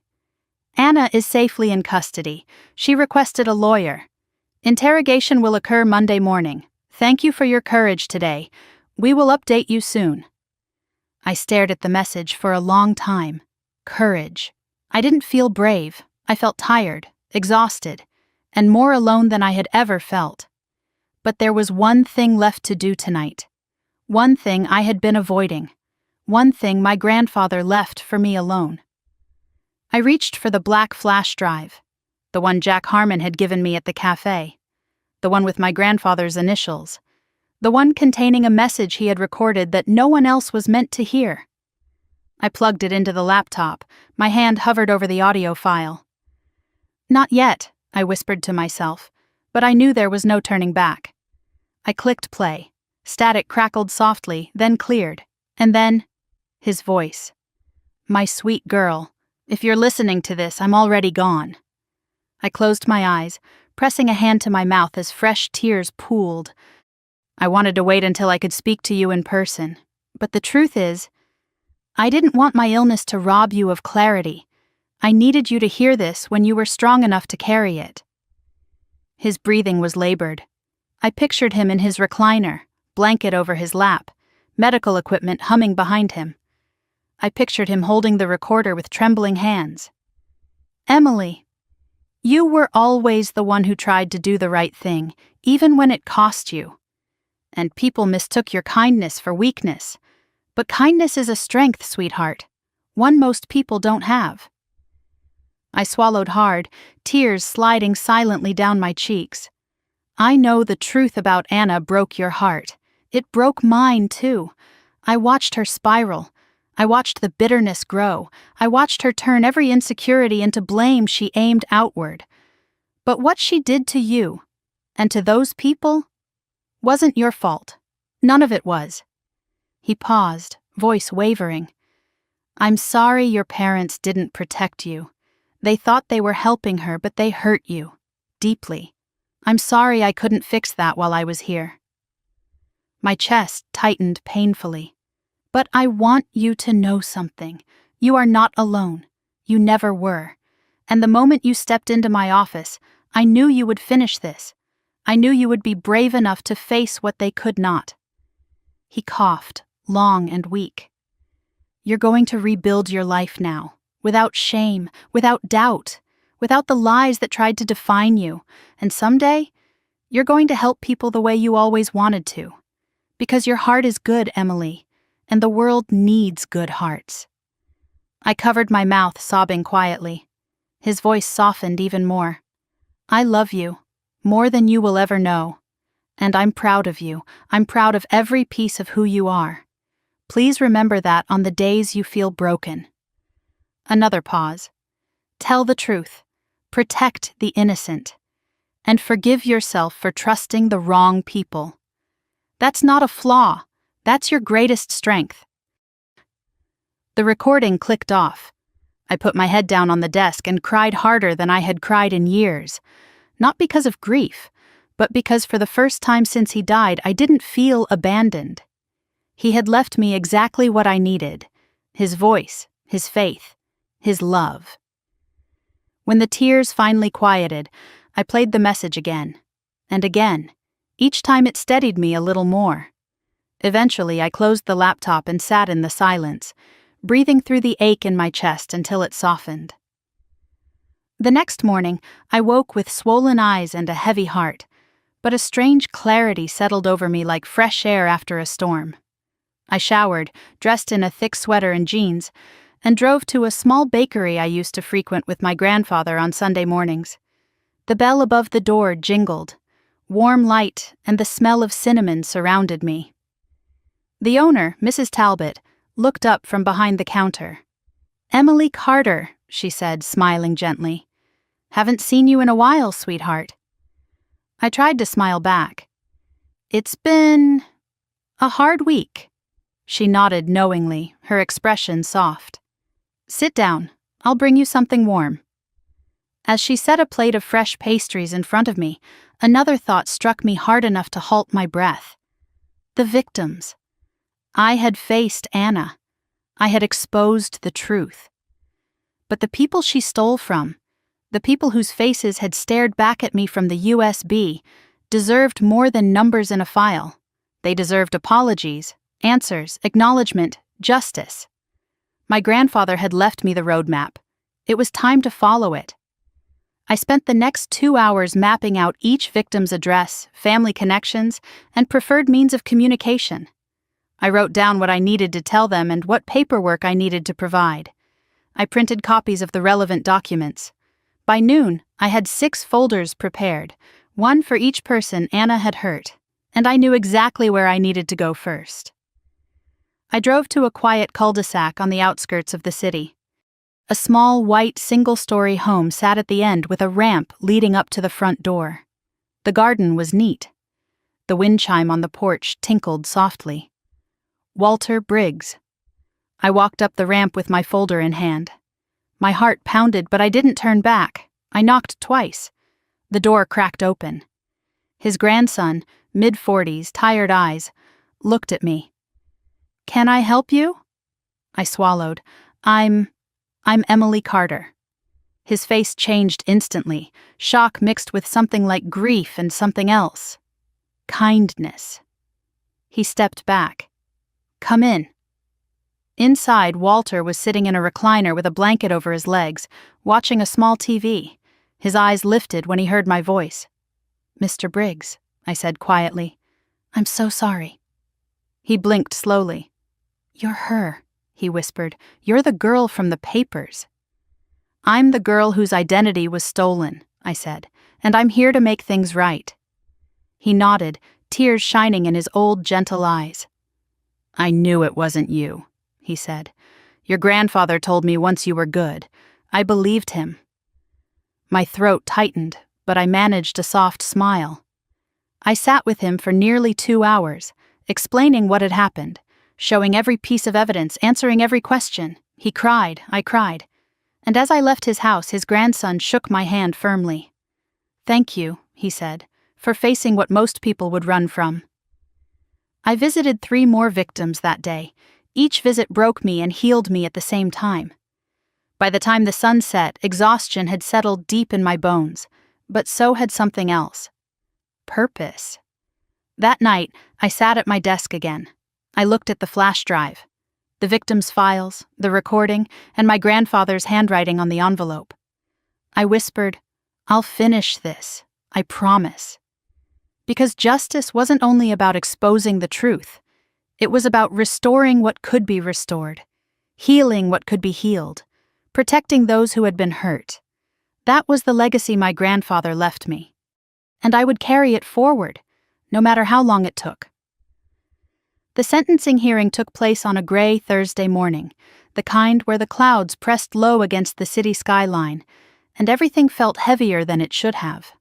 "Anna is safely in custody. She requested a lawyer. Interrogation will occur Monday morning. Thank you for your courage today. We will update you soon." I stared at the message for a long time. Courage. I didn't feel brave. I felt tired, exhausted, and more alone than I had ever felt. But there was one thing left to do tonight. One thing I had been avoiding. One thing my grandfather left for me alone. I reached for the black flash drive, the one Jack Harmon had given me at the cafe, the one with my grandfather's initials, the one containing a message he had recorded that no one else was meant to hear. I plugged it into the laptop. My hand hovered over the audio file. "Not yet," I whispered to myself, but I knew there was no turning back. I clicked play. Static crackled softly, then cleared, and then his voice. "My sweet girl, if you're listening to this, I'm already gone." I closed my eyes, pressing a hand to my mouth as fresh tears pooled. I wanted to wait until I could speak to you in person, but the truth is, I didn't want my illness to rob you of clarity. I needed you to hear this when you were strong enough to carry it. His breathing was labored. I pictured him in his recliner, blanket over his lap, medical equipment humming behind him. I pictured him holding the recorder with trembling hands. "Emily, you were always the one who tried to do the right thing, even when it cost you. And people mistook your kindness for weakness. But kindness is a strength, sweetheart, one most people don't have." I swallowed hard, tears sliding silently down my cheeks. I know the truth about Anna broke your heart. It broke mine, too. I watched her spiral. I watched the bitterness grow. I watched her turn every insecurity into blame she aimed outward. But what she did to you, and to those people, wasn't your fault. None of it was. He paused, voice wavering. I'm sorry your parents didn't protect you. They thought they were helping her, but they hurt you. Deeply. I'm sorry I couldn't fix that while I was here. My chest tightened painfully. But I want you to know something. You are not alone. You never were. And the moment you stepped into my office, I knew you would finish this. I knew you would be brave enough to face what they could not. He coughed, long and weak. You're going to rebuild your life now, without shame, without doubt, without the lies that tried to define you, and someday, you're going to help people the way you always wanted to. Because your heart is good, Emily, and the world needs good hearts. I covered my mouth, sobbing quietly. His voice softened even more. I love you, more than you will ever know. And I'm proud of you. I'm proud of every piece of who you are. Please remember that on the days you feel broken. Another pause. Tell the truth. Protect the innocent. And forgive yourself for trusting the wrong people. That's not a flaw. That's your greatest strength. The recording clicked off. I put my head down on the desk and cried harder than I had cried in years. Not because of grief, but because for the first time since he died, I didn't feel abandoned. He had left me exactly what I needed: his voice, his faith, his love. When the tears finally quieted, I played the message again, and again. Each time it steadied me a little more. Eventually, I closed the laptop and sat in the silence, breathing through the ache in my chest until it softened. The next morning, I woke with swollen eyes and a heavy heart, but a strange clarity settled over me like fresh air after a storm. I showered, dressed in a thick sweater and jeans, and drove to a small bakery I used to frequent with my grandfather on Sunday mornings. The bell above the door jingled. Warm light and the smell of cinnamon surrounded me. The owner, Mrs. Talbot, looked up from behind the counter. "Emily Carter," she said, smiling gently. "Haven't seen you in a while, sweetheart." I tried to smile back. "It's been a hard week." She nodded knowingly, her expression soft. "Sit down. I'll bring you something warm." As she set a plate of fresh pastries in front of me, another thought struck me hard enough to halt my breath. The victims. I had faced Anna. I had exposed the truth. But the people she stole from, the people whose faces had stared back at me from the USB, deserved more than numbers in a file. They deserved apologies, answers, acknowledgement, justice. My grandfather had left me the roadmap. It was time to follow it. I spent the next 2 hours mapping out each victim's address, family connections, and preferred means of communication. I wrote down what I needed to tell them and what paperwork I needed to provide. I printed copies of the relevant documents. By noon, I had 6 folders prepared, one for each person Anna had hurt, and I knew exactly where I needed to go first. I drove to a quiet cul-de-sac on the outskirts of the city. A small, white, single-story home sat at the end with a ramp leading up to the front door. The garden was neat. The wind chime on the porch tinkled softly. Walter Briggs. I walked up the ramp with my folder in hand. My heart pounded, but I didn't turn back. I knocked twice. The door cracked open. His grandson, mid-40s, tired eyes, looked at me. "Can I help you?" I swallowed. I'm Emily Carter." His face changed instantly, shock mixed with something like grief and something else. Kindness. He stepped back. "Come in." Inside, Walter was sitting in a recliner with a blanket over his legs, watching a small TV. His eyes lifted when he heard my voice. "Mr. Briggs," I said quietly. "I'm so sorry." He blinked slowly. "You're her," he whispered. "You're the girl from the papers." "I'm the girl whose identity was stolen," I said, "and I'm here to make things right." He nodded, tears shining in his old, gentle eyes. "I knew it wasn't you," he said. Your grandfather told me once you were good. I believed him." My throat tightened, but I managed a soft smile. I sat with him for nearly 2 hours, explaining what had happened, showing every piece of evidence, answering every question. He cried, I cried. And as I left his house, his grandson shook my hand firmly. "Thank you," he said, "for facing what most people would run from." I visited 3 more victims that day. Each visit broke me and healed me at the same time. By the time the sun set, exhaustion had settled deep in my bones, but so had something else. Purpose. That night, I sat at my desk again. I looked at the flash drive, the victims' files, the recording, and my grandfather's handwriting on the envelope. I whispered, "I'll finish this, I promise." Because justice wasn't only about exposing the truth. It was about restoring what could be restored, healing what could be healed, protecting those who had been hurt. That was the legacy my grandfather left me. And I would carry it forward, no matter how long it took. The sentencing hearing took place on a gray Thursday morning, the kind where the clouds pressed low against the city skyline, and everything felt heavier than it should have.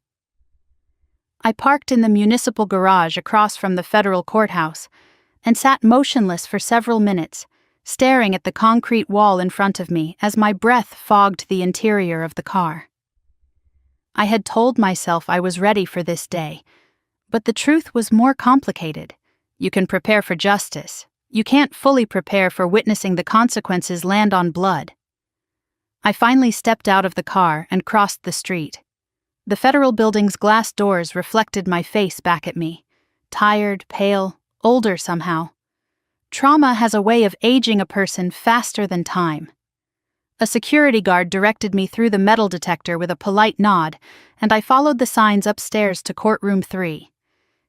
I parked in the municipal garage across from the federal courthouse and sat motionless for several minutes, staring at the concrete wall in front of me as my breath fogged the interior of the car. I had told myself I was ready for this day, but the truth was more complicated. You can prepare for justice. You can't fully prepare for witnessing the consequences land on blood. I finally stepped out of the car and crossed the street. The federal building's glass doors reflected my face back at me, tired, pale, older somehow. Trauma has a way of aging a person faster than time. A security guard directed me through the metal detector with a polite nod, and I followed the signs upstairs to courtroom 3.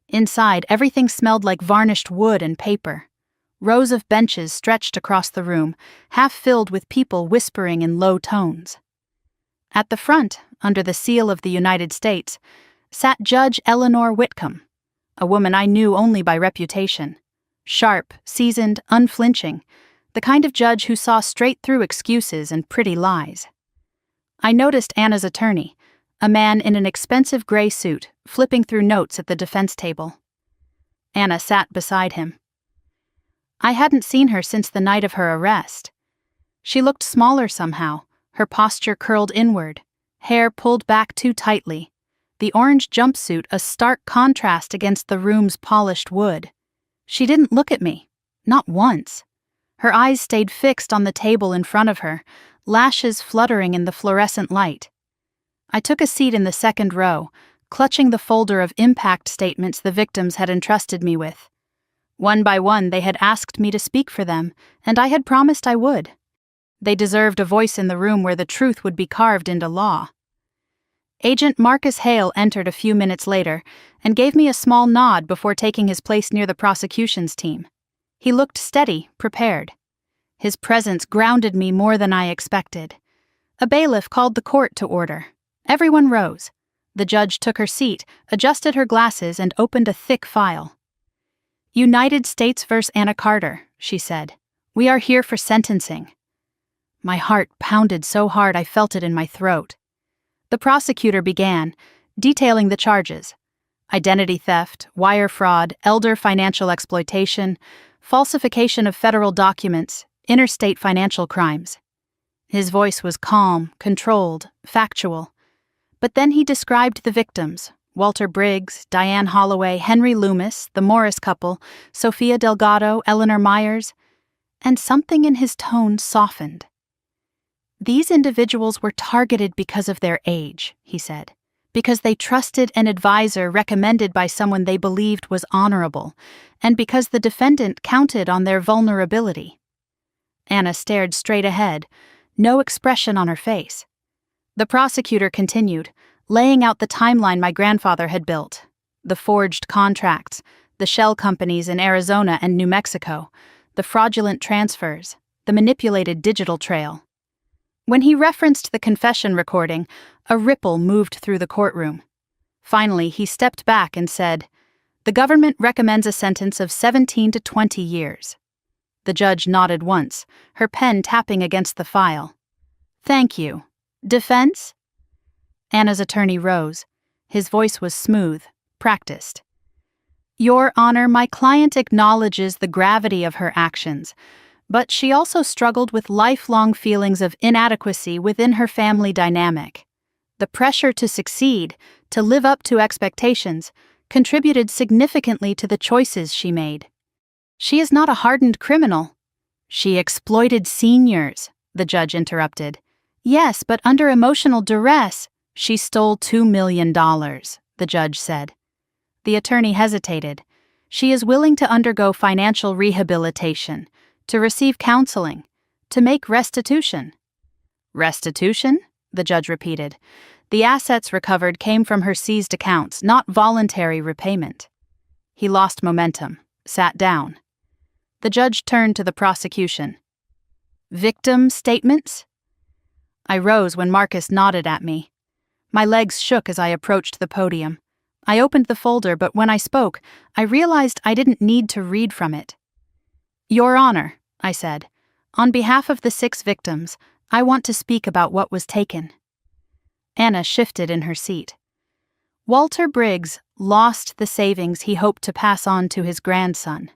Inside, everything smelled like varnished wood and paper. Rows of benches stretched across the room, half filled with people whispering in low tones. At the front, under the seal of the United States, sat Judge Eleanor Whitcomb, a woman I knew only by reputation. Sharp, seasoned, unflinching, the kind of judge who saw straight through excuses and pretty lies. I noticed Anna's attorney, a man in an expensive gray suit, flipping through notes at the defense table. Anna sat beside him. I hadn't seen her since the night of her arrest. She looked smaller somehow, her posture curled inward, hair pulled back too tightly, the orange jumpsuit a stark contrast against the room's polished wood. She didn't look at me, not once. Her eyes stayed fixed on the table in front of her, lashes fluttering in the fluorescent light. I took a seat in the second row, clutching the folder of impact statements the victims had entrusted me with. One by one, they had asked me to speak for them, and I had promised I would. They deserved a voice in the room where the truth would be carved into law. Agent Marcus Hale entered a few minutes later and gave me a small nod before taking his place near the prosecution's team. He looked steady, prepared. His presence grounded me more than I expected. A bailiff called the court to order. Everyone rose. The judge took her seat, adjusted her glasses, and opened a thick file. "United States v. Anna Carter," she said. "We are here for sentencing." My heart pounded so hard I felt it in my throat. The prosecutor began, detailing the charges: identity theft, wire fraud, elder financial exploitation, falsification of federal documents, interstate financial crimes. His voice was calm, controlled, factual. But then he described the victims: Walter Briggs, Diane Holloway, Henry Loomis, the Morris couple, Sophia Delgado, Eleanor Myers, and something in his tone softened. "These individuals were targeted because of their age," he said, "because they trusted an advisor recommended by someone they believed was honorable, and because the defendant counted on their vulnerability." Anna stared straight ahead, no expression on her face. The prosecutor continued, laying out the timeline my grandfather had built: the forged contracts, the shell companies in Arizona and New Mexico, the fraudulent transfers, the manipulated digital trail. When he referenced the confession recording, a ripple moved through the courtroom. Finally, he stepped back and said, "The government recommends a sentence of 17 to 20 years. The judge nodded once, her pen tapping against the file. Thank you. Defense? Anna's attorney rose. His voice was smooth, practiced. Your Honor, my client acknowledges the gravity of her actions, but she also struggled with lifelong feelings of inadequacy within her family dynamic. The pressure to succeed, to live up to expectations, contributed significantly to the choices she made. She is not a hardened criminal. She exploited seniors, the judge interrupted. Yes, but under emotional duress, she stole $2 million, the judge said. The attorney hesitated. She is willing to undergo financial rehabilitation, to receive counseling, to make restitution. Restitution? The judge repeated. The assets recovered came from her seized accounts, not voluntary repayment. He lost momentum, sat down. The judge turned to the prosecution. Victim statements? I rose when Marcus nodded at me. My legs shook as I approached the podium. I opened the folder, but when I spoke, I realized I didn't need to read from it. Your Honor, I said, on behalf of the 6 victims, I want to speak about what was taken. Anna shifted in her seat. Walter Briggs lost the savings he hoped to pass on to his grandson.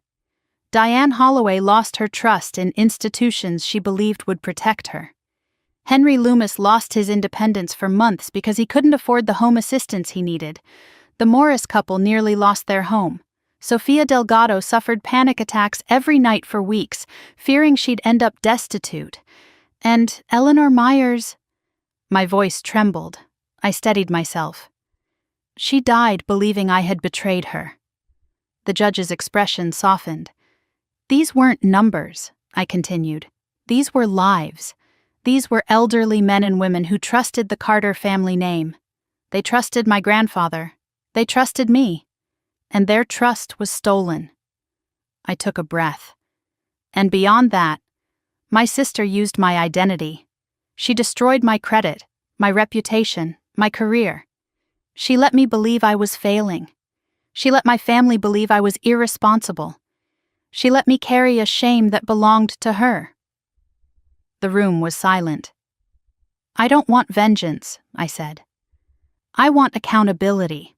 Diane Holloway lost her trust in institutions she believed would protect her. Henry Loomis lost his independence for months because he couldn't afford the home assistance he needed. The Morris couple nearly lost their home. Sofia Delgado suffered panic attacks every night for weeks, fearing she'd end up destitute. And Eleanor Myers... My voice trembled. I steadied myself. She died believing I had betrayed her. The judge's expression softened. These weren't numbers, I continued. These were lives. These were elderly men and women who trusted the Carter family name. They trusted my grandfather. They trusted me. And their trust was stolen. I took a breath. And beyond that, my sister used my identity. She destroyed my credit, my reputation, my career. She let me believe I was failing. She let my family believe I was irresponsible. She let me carry a shame that belonged to her. The room was silent. I don't want vengeance, I said. I want accountability.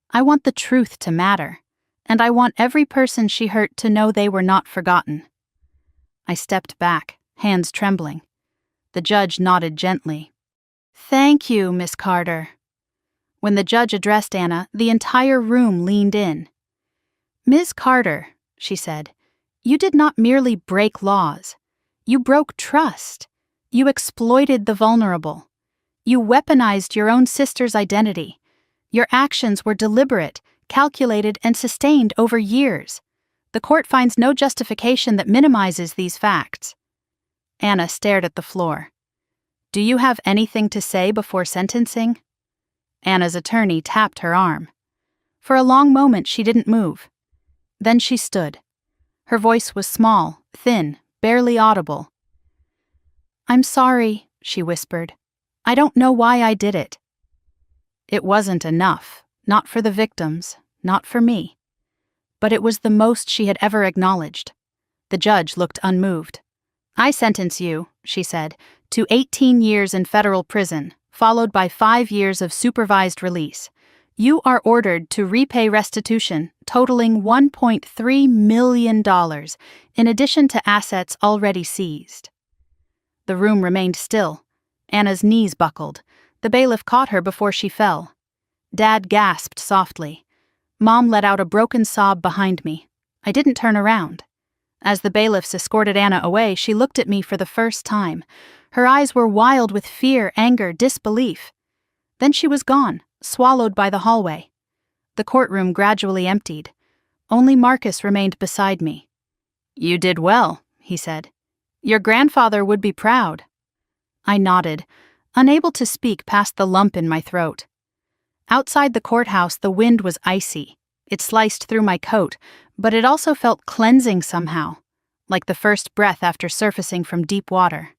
I want the truth to matter, and I want every person she hurt to know they were not forgotten. I stepped back, hands trembling. The judge nodded gently. Thank you, Miss Carter. When the judge addressed Anna, the entire room leaned in. Ms. Carter, she said, you did not merely break laws. You broke trust. You exploited the vulnerable. You weaponized your own sister's identity. Your actions were deliberate, calculated, and sustained over years. The court finds no justification that minimizes these facts. Anna stared at the floor. Do you have anything to say before sentencing? Anna's attorney tapped her arm. For a long moment she didn't move. Then she stood. Her voice was small, thin, barely audible. I'm sorry, she whispered. I don't know why I did it. It wasn't enough, not for the victims, not for me. But it was the most she had ever acknowledged. The judge looked unmoved. I sentence you, she said, to 18 years in federal prison, followed by 5 years of supervised release. You are ordered to repay restitution totaling $1.3 million, in addition to assets already seized. The room remained still. Anna's knees buckled. The bailiff caught her before she fell. Dad gasped softly. Mom let out a broken sob behind me. I didn't turn around. As the bailiffs escorted Anna away, she looked at me for the first time. Her eyes were wild with fear, anger, disbelief. Then she was gone, swallowed by the hallway. The courtroom gradually emptied. Only Marcus remained beside me. You did well, he said. Your grandfather would be proud. I nodded, unable to speak past the lump in my throat. Outside the courthouse, the wind was icy. It sliced through my coat, but it also felt cleansing somehow, like the first breath after surfacing from deep water.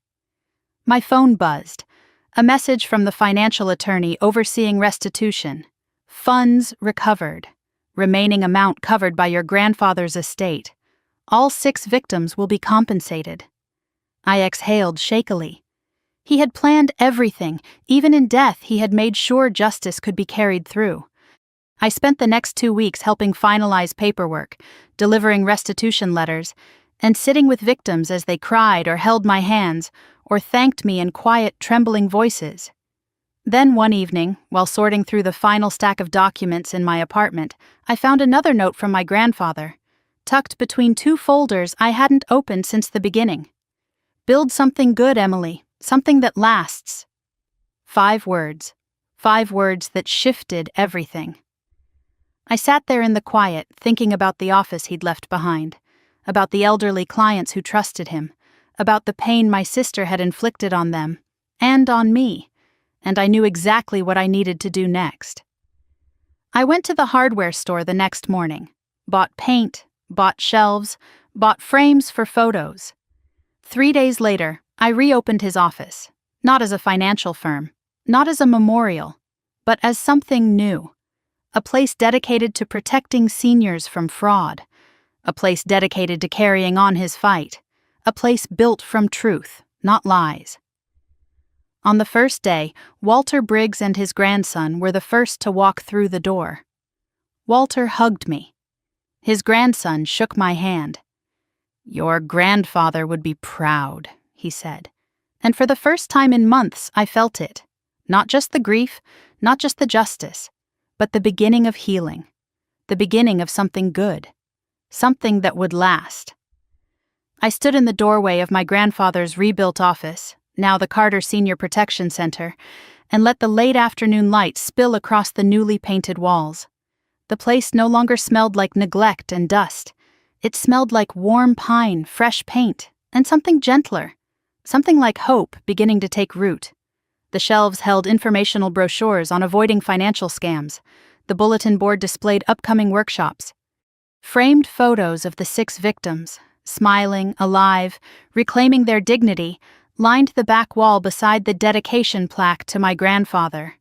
My phone buzzed. A message from the financial attorney overseeing restitution. Funds recovered. Remaining amount covered by your grandfather's estate. All 6 victims will be compensated. I exhaled shakily. He had planned everything. Even in death, he had made sure justice could be carried through. I spent the next 2 weeks helping finalize paperwork, delivering restitution letters, and sitting with victims as they cried or held my hands or thanked me in quiet, trembling voices. Then one evening, while sorting through the final stack of documents in my apartment, I found another note from my grandfather, tucked between 2 folders I hadn't opened since the beginning. "Build something good, Emily, something that lasts." 5 words. 5 words that shifted everything. I sat there in the quiet, thinking about the office he'd left behind, about the elderly clients who trusted him, about the pain my sister had inflicted on them, and on me, and I knew exactly what I needed to do next. I went to the hardware store the next morning, bought paint, bought shelves, bought frames for photos. 3 days later, I reopened his office, not as a financial firm, not as a memorial, but as something new. A place dedicated to protecting seniors from fraud. A place dedicated to carrying on his fight. A place built from truth, not lies. On the first day, Walter Briggs and his grandson were the first to walk through the door. Walter hugged me. His grandson shook my hand. "Your grandfather would be proud," he said. And for the first time in months, I felt it. Not just the grief, not just the justice, but the beginning of healing. The beginning of something good. Something that would last. I stood in the doorway of my grandfather's rebuilt office, now the Carter Senior Protection Center, and let the late afternoon light spill across the newly painted walls. The place no longer smelled like neglect and dust. It smelled like warm pine, fresh paint, and something gentler, something like hope beginning to take root. The shelves held informational brochures on avoiding financial scams. The bulletin board displayed upcoming workshops. Framed photos of the 6 victims, smiling, alive, reclaiming their dignity, lined the back wall beside the dedication plaque to my grandfather.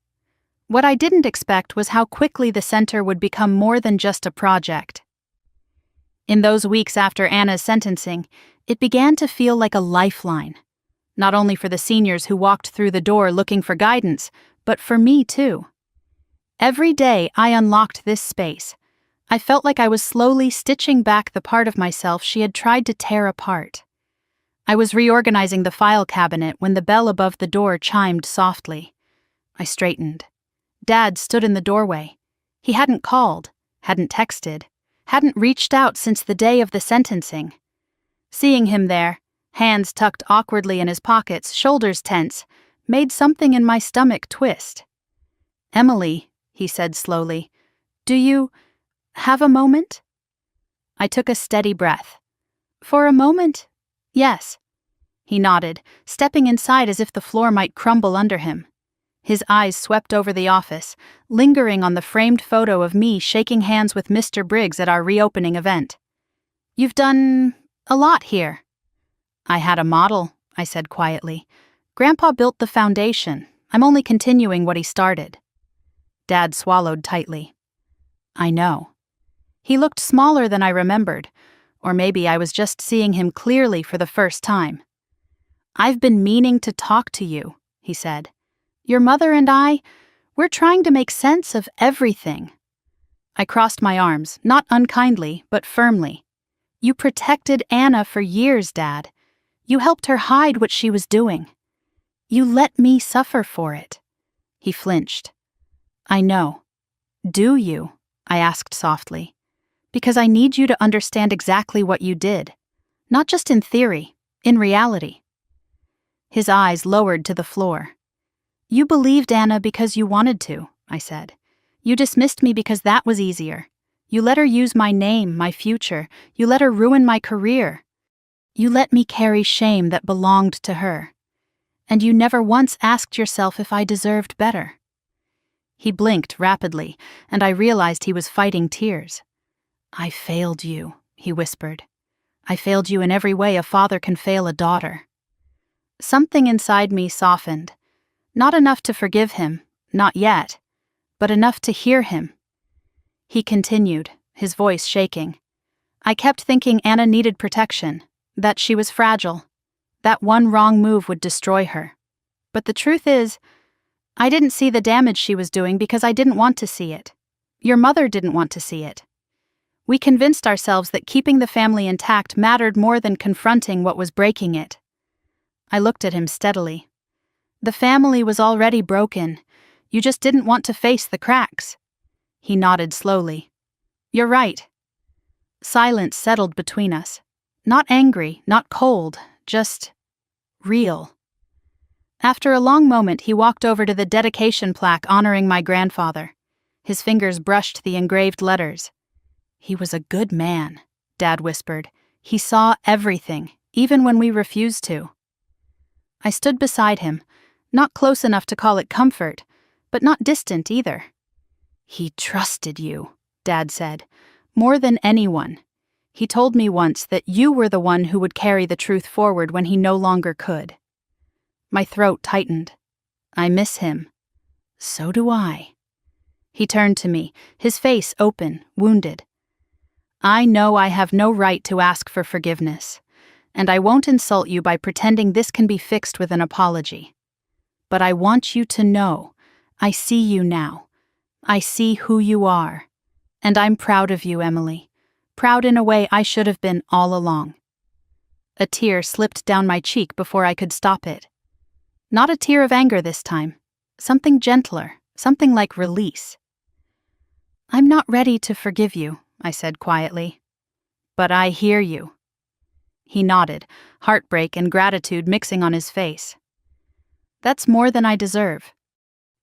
What I didn't expect was how quickly the center would become more than just a project. In those weeks after Anna's sentencing, it began to feel like a lifeline. Not only for the seniors who walked through the door looking for guidance, but for me too. Every day I unlocked this space. I felt like I was slowly stitching back the part of myself she had tried to tear apart. I was reorganizing the file cabinet when the bell above the door chimed softly. I straightened. Dad stood in the doorway. He hadn't called, hadn't texted, hadn't reached out since the day of the sentencing. Seeing him there, hands tucked awkwardly in his pockets, shoulders tense, made something in my stomach twist. "Emily," he said slowly, "do you have a moment?" I took a steady breath. "For a moment, yes." He nodded, stepping inside as if the floor might crumble under him. His eyes swept over the office, lingering on the framed photo of me shaking hands with Mr. Briggs at our reopening event. "You've done a lot here." "I had a model," I said quietly. "Grandpa built the foundation. I'm only continuing what he started." Dad swallowed tightly. "I know." He looked smaller than I remembered, or maybe I was just seeing him clearly for the first time. "I've been meaning to talk to you," he said. "Your mother and we're trying to make sense of everything." I crossed my arms, not unkindly, but firmly. "You protected Anna for years, Dad. You helped her hide what she was doing. You let me suffer for it." He flinched. "I know. Do you?" I asked softly. "Because I need you to understand exactly what you did. Not just in theory, in reality." His eyes lowered to the floor. "You believed Anna because you wanted to," I said. "You dismissed me because that was easier. You let her use my name, my future. You let her ruin my career. You let me carry shame that belonged to her. And you never once asked yourself if I deserved better." He blinked rapidly, and I realized he was fighting tears. "I failed you," he whispered. "I failed you in every way a father can fail a daughter." Something inside me softened. Not enough to forgive him, not yet, but enough to hear him. He continued, his voice shaking. I kept thinking Anna needed protection, that she was fragile, that one wrong move would destroy her. But the truth is, I didn't see the damage she was doing because I didn't want to see it. Your mother didn't want to see it. We convinced ourselves that keeping the family intact mattered more than confronting what was breaking it. I looked at him steadily. The family was already broken. You just didn't want to face the cracks. He nodded slowly. You're right. Silence settled between us. Not angry, not cold, just real. After a long moment, he walked over to the dedication plaque honoring my grandfather. His fingers brushed the engraved letters. He was a good man, Dad whispered. He saw everything, even when we refused to. I stood beside him, not close enough to call it comfort, but not distant either. He trusted you, Dad said, more than anyone. He told me once that you were the one who would carry the truth forward when he no longer could. My throat tightened. I miss him. So do I. He turned to me, his face open, wounded. I know I have no right to ask for forgiveness, and I won't insult you by pretending this can be fixed with an apology. But I want you to know, I see you now. I see who you are. And I'm proud of you, Emily. Proud in a way I should have been all along. A tear slipped down my cheek before I could stop it. Not a tear of anger this time. Something gentler, something like release. I'm not ready to forgive you, I said quietly. But I hear you. He nodded, heartbreak and gratitude mixing on his face. That's more than I deserve.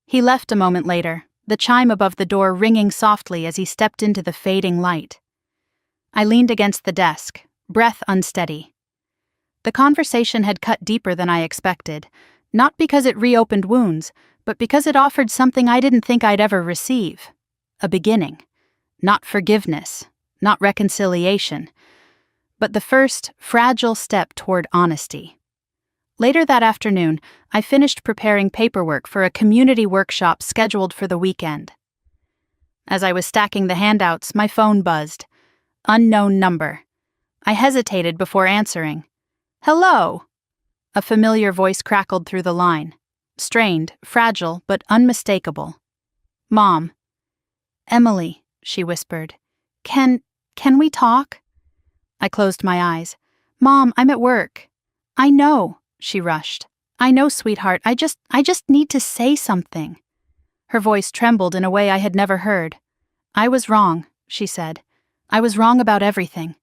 He left a moment later, the chime above the door ringing softly as he stepped into the fading light. I leaned against the desk, breath unsteady. The conversation had cut deeper than I expected, not because it reopened wounds, but because it offered something I didn't think I'd ever receive. A beginning. Not forgiveness, not reconciliation, but the first, fragile step toward honesty. Later that afternoon, I finished preparing paperwork for a community workshop scheduled for the weekend. As I was stacking the handouts, my phone buzzed. Unknown number. I hesitated before answering. Hello! A familiar voice crackled through the line. Strained, fragile, but unmistakable. Mom. Emily, she whispered. Can we talk? I closed my eyes. Mom, I'm at work. I know, she rushed. I know, sweetheart. I just need to say something. Her voice trembled in a way I had never heard. I was wrong, she said. I was wrong about everything.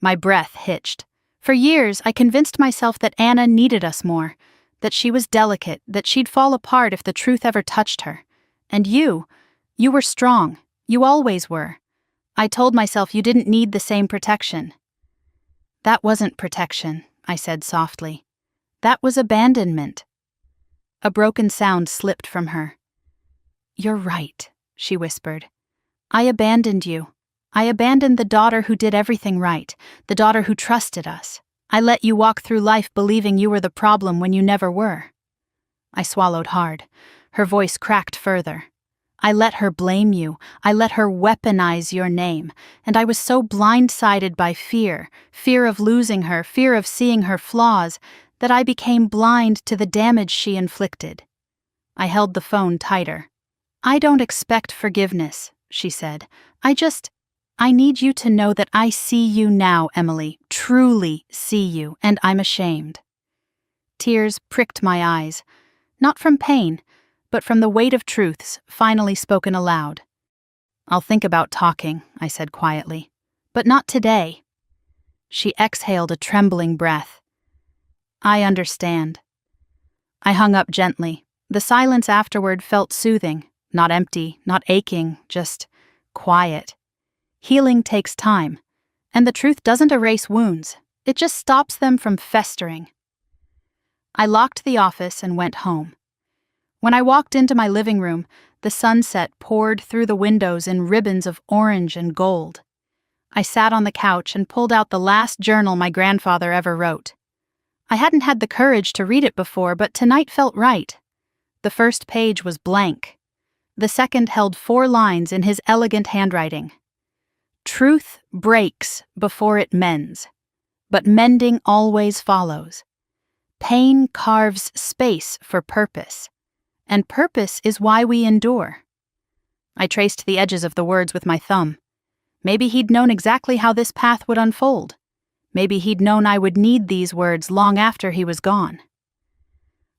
My breath hitched. For years, I convinced myself that Anna needed us more, that she was delicate, that she'd fall apart if the truth ever touched her. And you were strong. You always were. I told myself you didn't need the same protection. That wasn't protection, I said softly. That was abandonment. A broken sound slipped from her. You're right, she whispered. I abandoned you. I abandoned the daughter who did everything right, the daughter who trusted us. I let you walk through life believing you were the problem when you never were. I swallowed hard. Her voice cracked further. I let her blame you. I let her weaponize your name. And I was so blindsided by fear of losing her, fear of seeing her flaws, that I became blind to the damage she inflicted. I held the phone tighter. I don't expect forgiveness, she said. I need you to know that I see you now, Emily, truly see you, and I'm ashamed. Tears pricked my eyes, not from pain, but from the weight of truths finally spoken aloud. I'll think about talking, I said quietly, but not today. She exhaled a trembling breath. I understand. I hung up gently. The silence afterward felt soothing, not empty, not aching, just quiet. Healing takes time, and the truth doesn't erase wounds. It just stops them from festering. I locked the office and went home. When I walked into my living room, the sunset poured through the windows in ribbons of orange and gold. I sat on the couch and pulled out the last journal my grandfather ever wrote. I hadn't had the courage to read it before, but tonight felt right. The first page was blank. The second held 4 lines in his elegant handwriting. Truth breaks before it mends, but mending always follows. Pain carves space for purpose, and purpose is why we endure. I traced the edges of the words with my thumb. Maybe he'd known exactly how this path would unfold. Maybe he'd known I would need these words long after he was gone.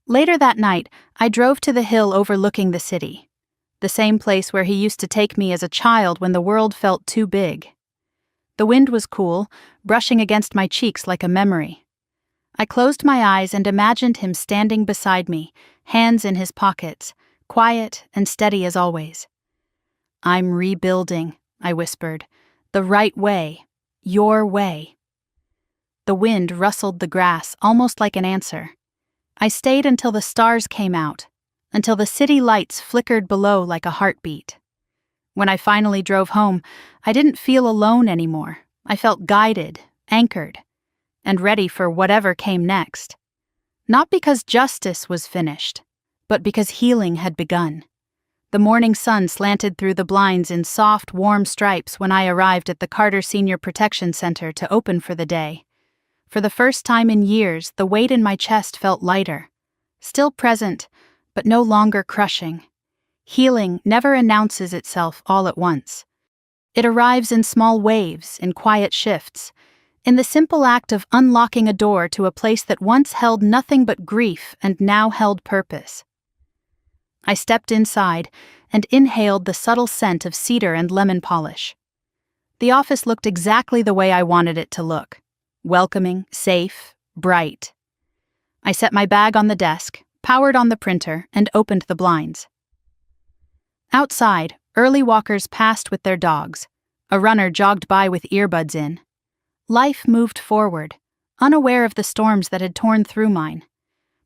Later that night, I drove to the hill overlooking the city, the same place where he used to take me as a child when the world felt too big. The wind was cool, brushing against my cheeks like a memory. I closed my eyes and imagined him standing beside me, hands in his pockets, quiet and steady as always. "I'm rebuilding," I whispered. "The right way. Your way." The wind rustled the grass almost like an answer. I stayed until the stars came out, until the city lights flickered below like a heartbeat. When I finally drove home, I didn't feel alone anymore. I felt guided, anchored, and ready for whatever came next. Not because justice was finished, but because healing had begun. The morning sun slanted through the blinds in soft, warm stripes when I arrived at the Carter Senior Protection Center to open for the day. For the first time in years, the weight in my chest felt lighter, still present, but no longer crushing. Healing never announces itself all at once. It arrives in small waves, in quiet shifts, in the simple act of unlocking a door to a place that once held nothing but grief and now held purpose. I stepped inside and inhaled the subtle scent of cedar and lemon polish. The office looked exactly the way I wanted it to look. Welcoming, safe, bright. I set my bag on the desk, powered on the printer, and opened the blinds. Outside, early walkers passed with their dogs. A runner jogged by with earbuds in. Life moved forward, unaware of the storms that had torn through mine.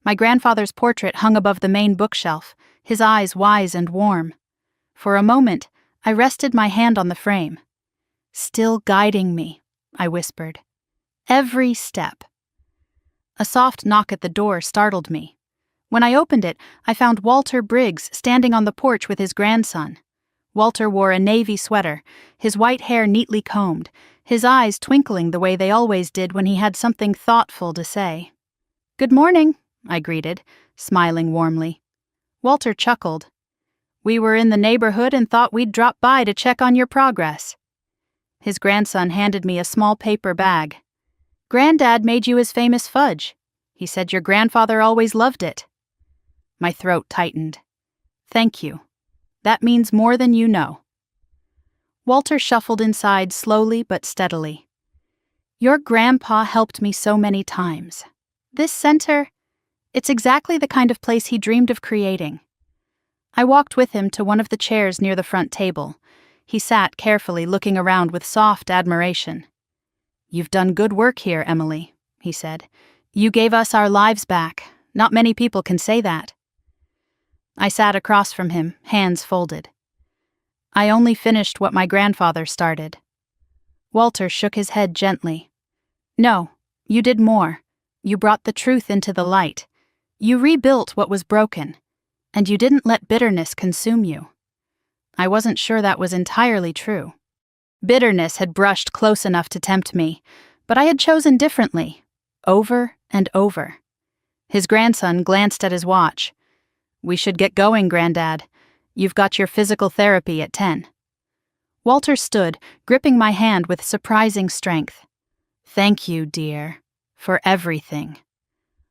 My grandfather's portrait hung above the main bookshelf, his eyes wise and warm. For a moment, I rested my hand on the frame. "Still guiding me," I whispered. "Every step." A soft knock at the door startled me. When I opened it, I found Walter Briggs standing on the porch with his grandson. Walter wore a navy sweater, his white hair neatly combed, his eyes twinkling the way they always did when he had something thoughtful to say. "Good morning," I greeted, smiling warmly. Walter chuckled. "We were in the neighborhood and thought we'd drop by to check on your progress." His grandson handed me a small paper bag. "Granddad made you his famous fudge. He said your grandfather always loved it." My throat tightened. "Thank you. That means more than you know." Walter shuffled inside slowly but steadily. "Your grandpa helped me so many times. This center, it's exactly the kind of place he dreamed of creating." I walked with him to one of the chairs near the front table. He sat carefully, looking around with soft admiration. "You've done good work here, Emily," he said. "You gave us our lives back. Not many people can say that." I sat across from him, hands folded. "I only finished what my grandfather started." Walter shook his head gently. "No, you did more. You brought the truth into the light. You rebuilt what was broken. And you didn't let bitterness consume you." I wasn't sure that was entirely true. Bitterness had brushed close enough to tempt me, but I had chosen differently, over and over. His grandson glanced at his watch. "We should get going, Granddad. You've got your physical therapy at 10. Walter stood, gripping my hand with surprising strength. "Thank you, dear, for everything."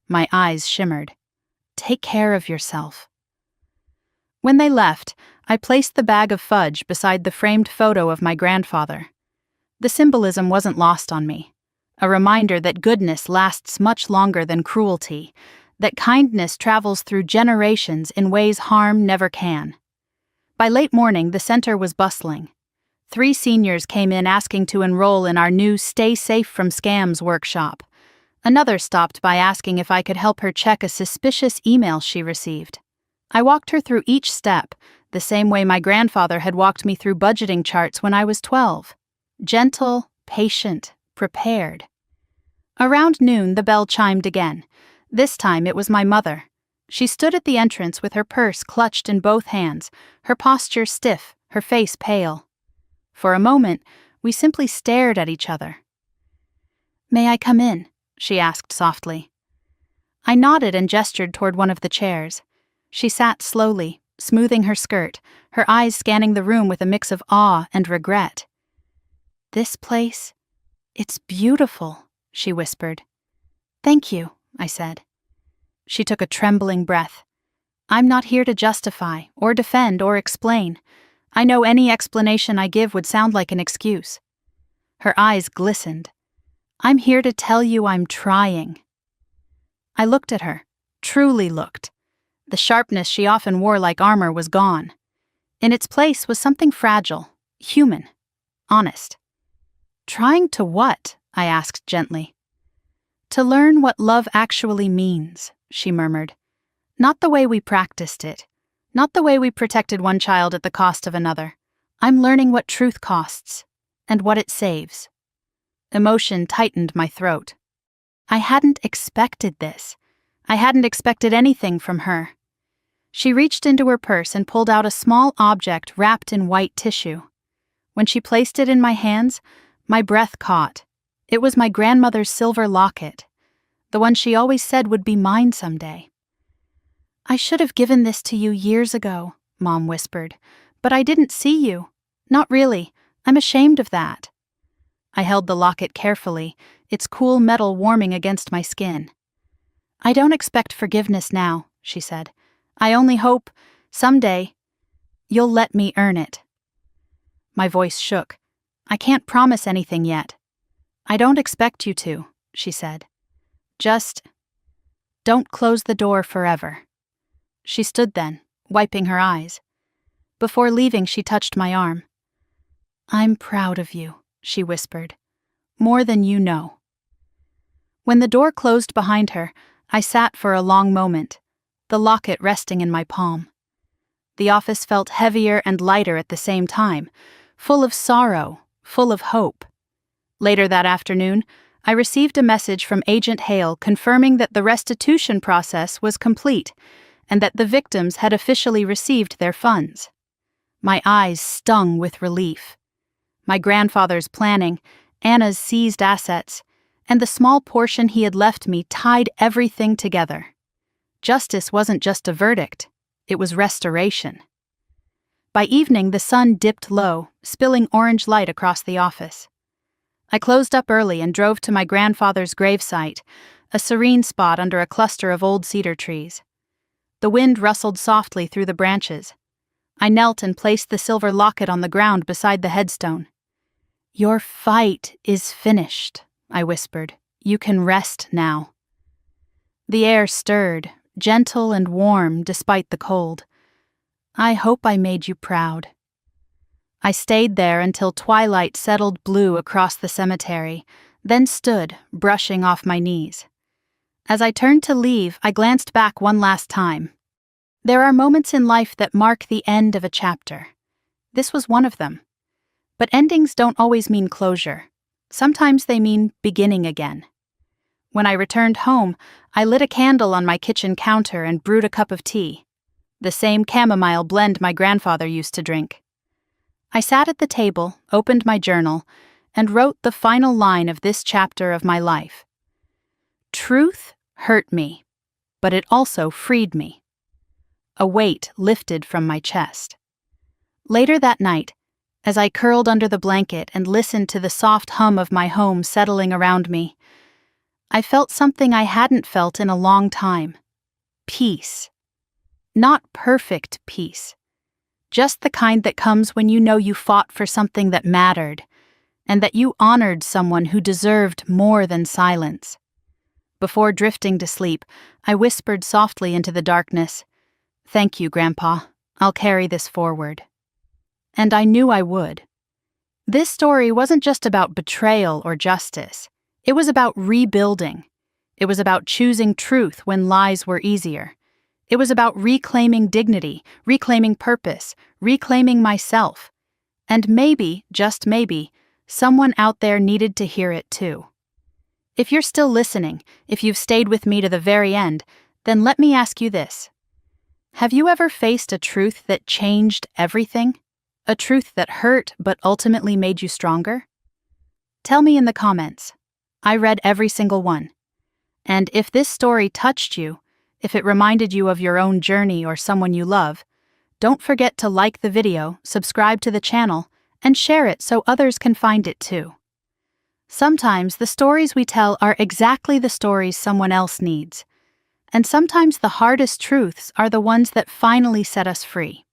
My eyes shimmered. "Take care of yourself." When they left, I placed the bag of fudge beside the framed photo of my grandfather. The symbolism wasn't lost on me. A reminder that goodness lasts much longer than cruelty, that kindness travels through generations in ways harm never can. By late morning, the center was bustling. 3 seniors came in asking to enroll in our new Stay Safe from Scams workshop. Another stopped by asking if I could help her check a suspicious email she received. I walked her through each step, the same way my grandfather had walked me through budgeting charts when I was 12. Gentle, patient, prepared. Around noon, the bell chimed again. This time it was my mother. She stood at the entrance with her purse clutched in both hands, her posture stiff, her face pale. For a moment, We simply stared at each other. "May I come in?" she asked softly. I nodded and gestured toward one of the chairs. She sat slowly, smoothing her skirt, her eyes scanning the room with a mix of awe and regret. "This place? It's beautiful," she whispered. "Thank you," I said. She took a trembling breath. "I'm not here to justify, or defend, or explain. I know any explanation I give would sound like an excuse." Her eyes glistened. "I'm here to tell you I'm trying." I looked at her, truly looked. The sharpness she often wore like armor was gone. In its place was something fragile, human, honest. "Trying to what?" I asked gently. "To learn what love actually means," she murmured. "Not the way we practiced it. Not the way we protected one child at the cost of another. I'm learning what truth costs, and what it saves." Emotion tightened my throat. I hadn't expected this. I hadn't expected anything from her. She reached into her purse and pulled out a small object wrapped in white tissue. When she placed it in my hands, my breath caught. It was my grandmother's silver locket, the one she always said would be mine someday. "I should have given this to you years ago," Mom whispered, "but I didn't see you. Not really. I'm ashamed of that." I held the locket carefully, its cool metal warming against my skin. "I don't expect forgiveness now," she said. "I only hope, someday, you'll let me earn it." My voice shook. "I can't promise anything yet." "I don't expect you to," she said. "Just don't close the door forever." She stood then, wiping her eyes. Before leaving, she touched my arm. "I'm proud of you," she whispered. "More than you know." When the door closed behind her, I sat for a long moment, the locket resting in my palm. The office felt heavier and lighter at the same time, full of sorrow, full of hope. Later that afternoon, I received a message from Agent Hale confirming that the restitution process was complete and that the victims had officially received their funds. My eyes stung with relief. My grandfather's planning, Anna's seized assets, and the small portion he had left me tied everything together. Justice wasn't just a verdict, it was restoration. By evening, the sun dipped low, spilling orange light across the office. I closed up early and drove to my grandfather's gravesite, a serene spot under a cluster of old cedar trees. The wind rustled softly through the branches. I knelt and placed the silver locket on the ground beside the headstone. "Your fight is finished," I whispered. "You can rest now." The air stirred, gentle and warm despite the cold. "I hope I made you proud." I stayed there until twilight settled blue across the cemetery, then stood, brushing off my knees. As I turned to leave, I glanced back one last time. There are moments in life that mark the end of a chapter. This was one of them. But endings don't always mean closure. Sometimes they mean beginning again. When I returned home, I lit a candle on my kitchen counter and brewed a cup of tea, the same chamomile blend my grandfather used to drink. I sat at the table, opened my journal, and wrote the final line of this chapter of my life. Truth hurt me, but it also freed me. A weight lifted from my chest. Later that night, as I curled under the blanket and listened to the soft hum of my home settling around me, I felt something I hadn't felt in a long time. Peace. Not perfect peace. Just the kind that comes when you know you fought for something that mattered, and that you honored someone who deserved more than silence. Before drifting to sleep, I whispered softly into the darkness, "Thank you, Grandpa. I'll carry this forward." And I knew I would. This story wasn't just about betrayal or justice. It was about rebuilding. It was about choosing truth when lies were easier. It was about reclaiming dignity, reclaiming purpose, reclaiming myself. And maybe, just maybe, someone out there needed to hear it too. If you're still listening, if you've stayed with me to the very end, then let me ask you this. Have you ever faced a truth that changed everything? A truth that hurt but ultimately made you stronger? Tell me in the comments. I read every single one. And if this story touched you, if it reminded you of your own journey or someone you love, don't forget to like the video, subscribe to the channel, and share it so others can find it too. Sometimes the stories we tell are exactly the stories someone else needs. And sometimes the hardest truths are the ones that finally set us free.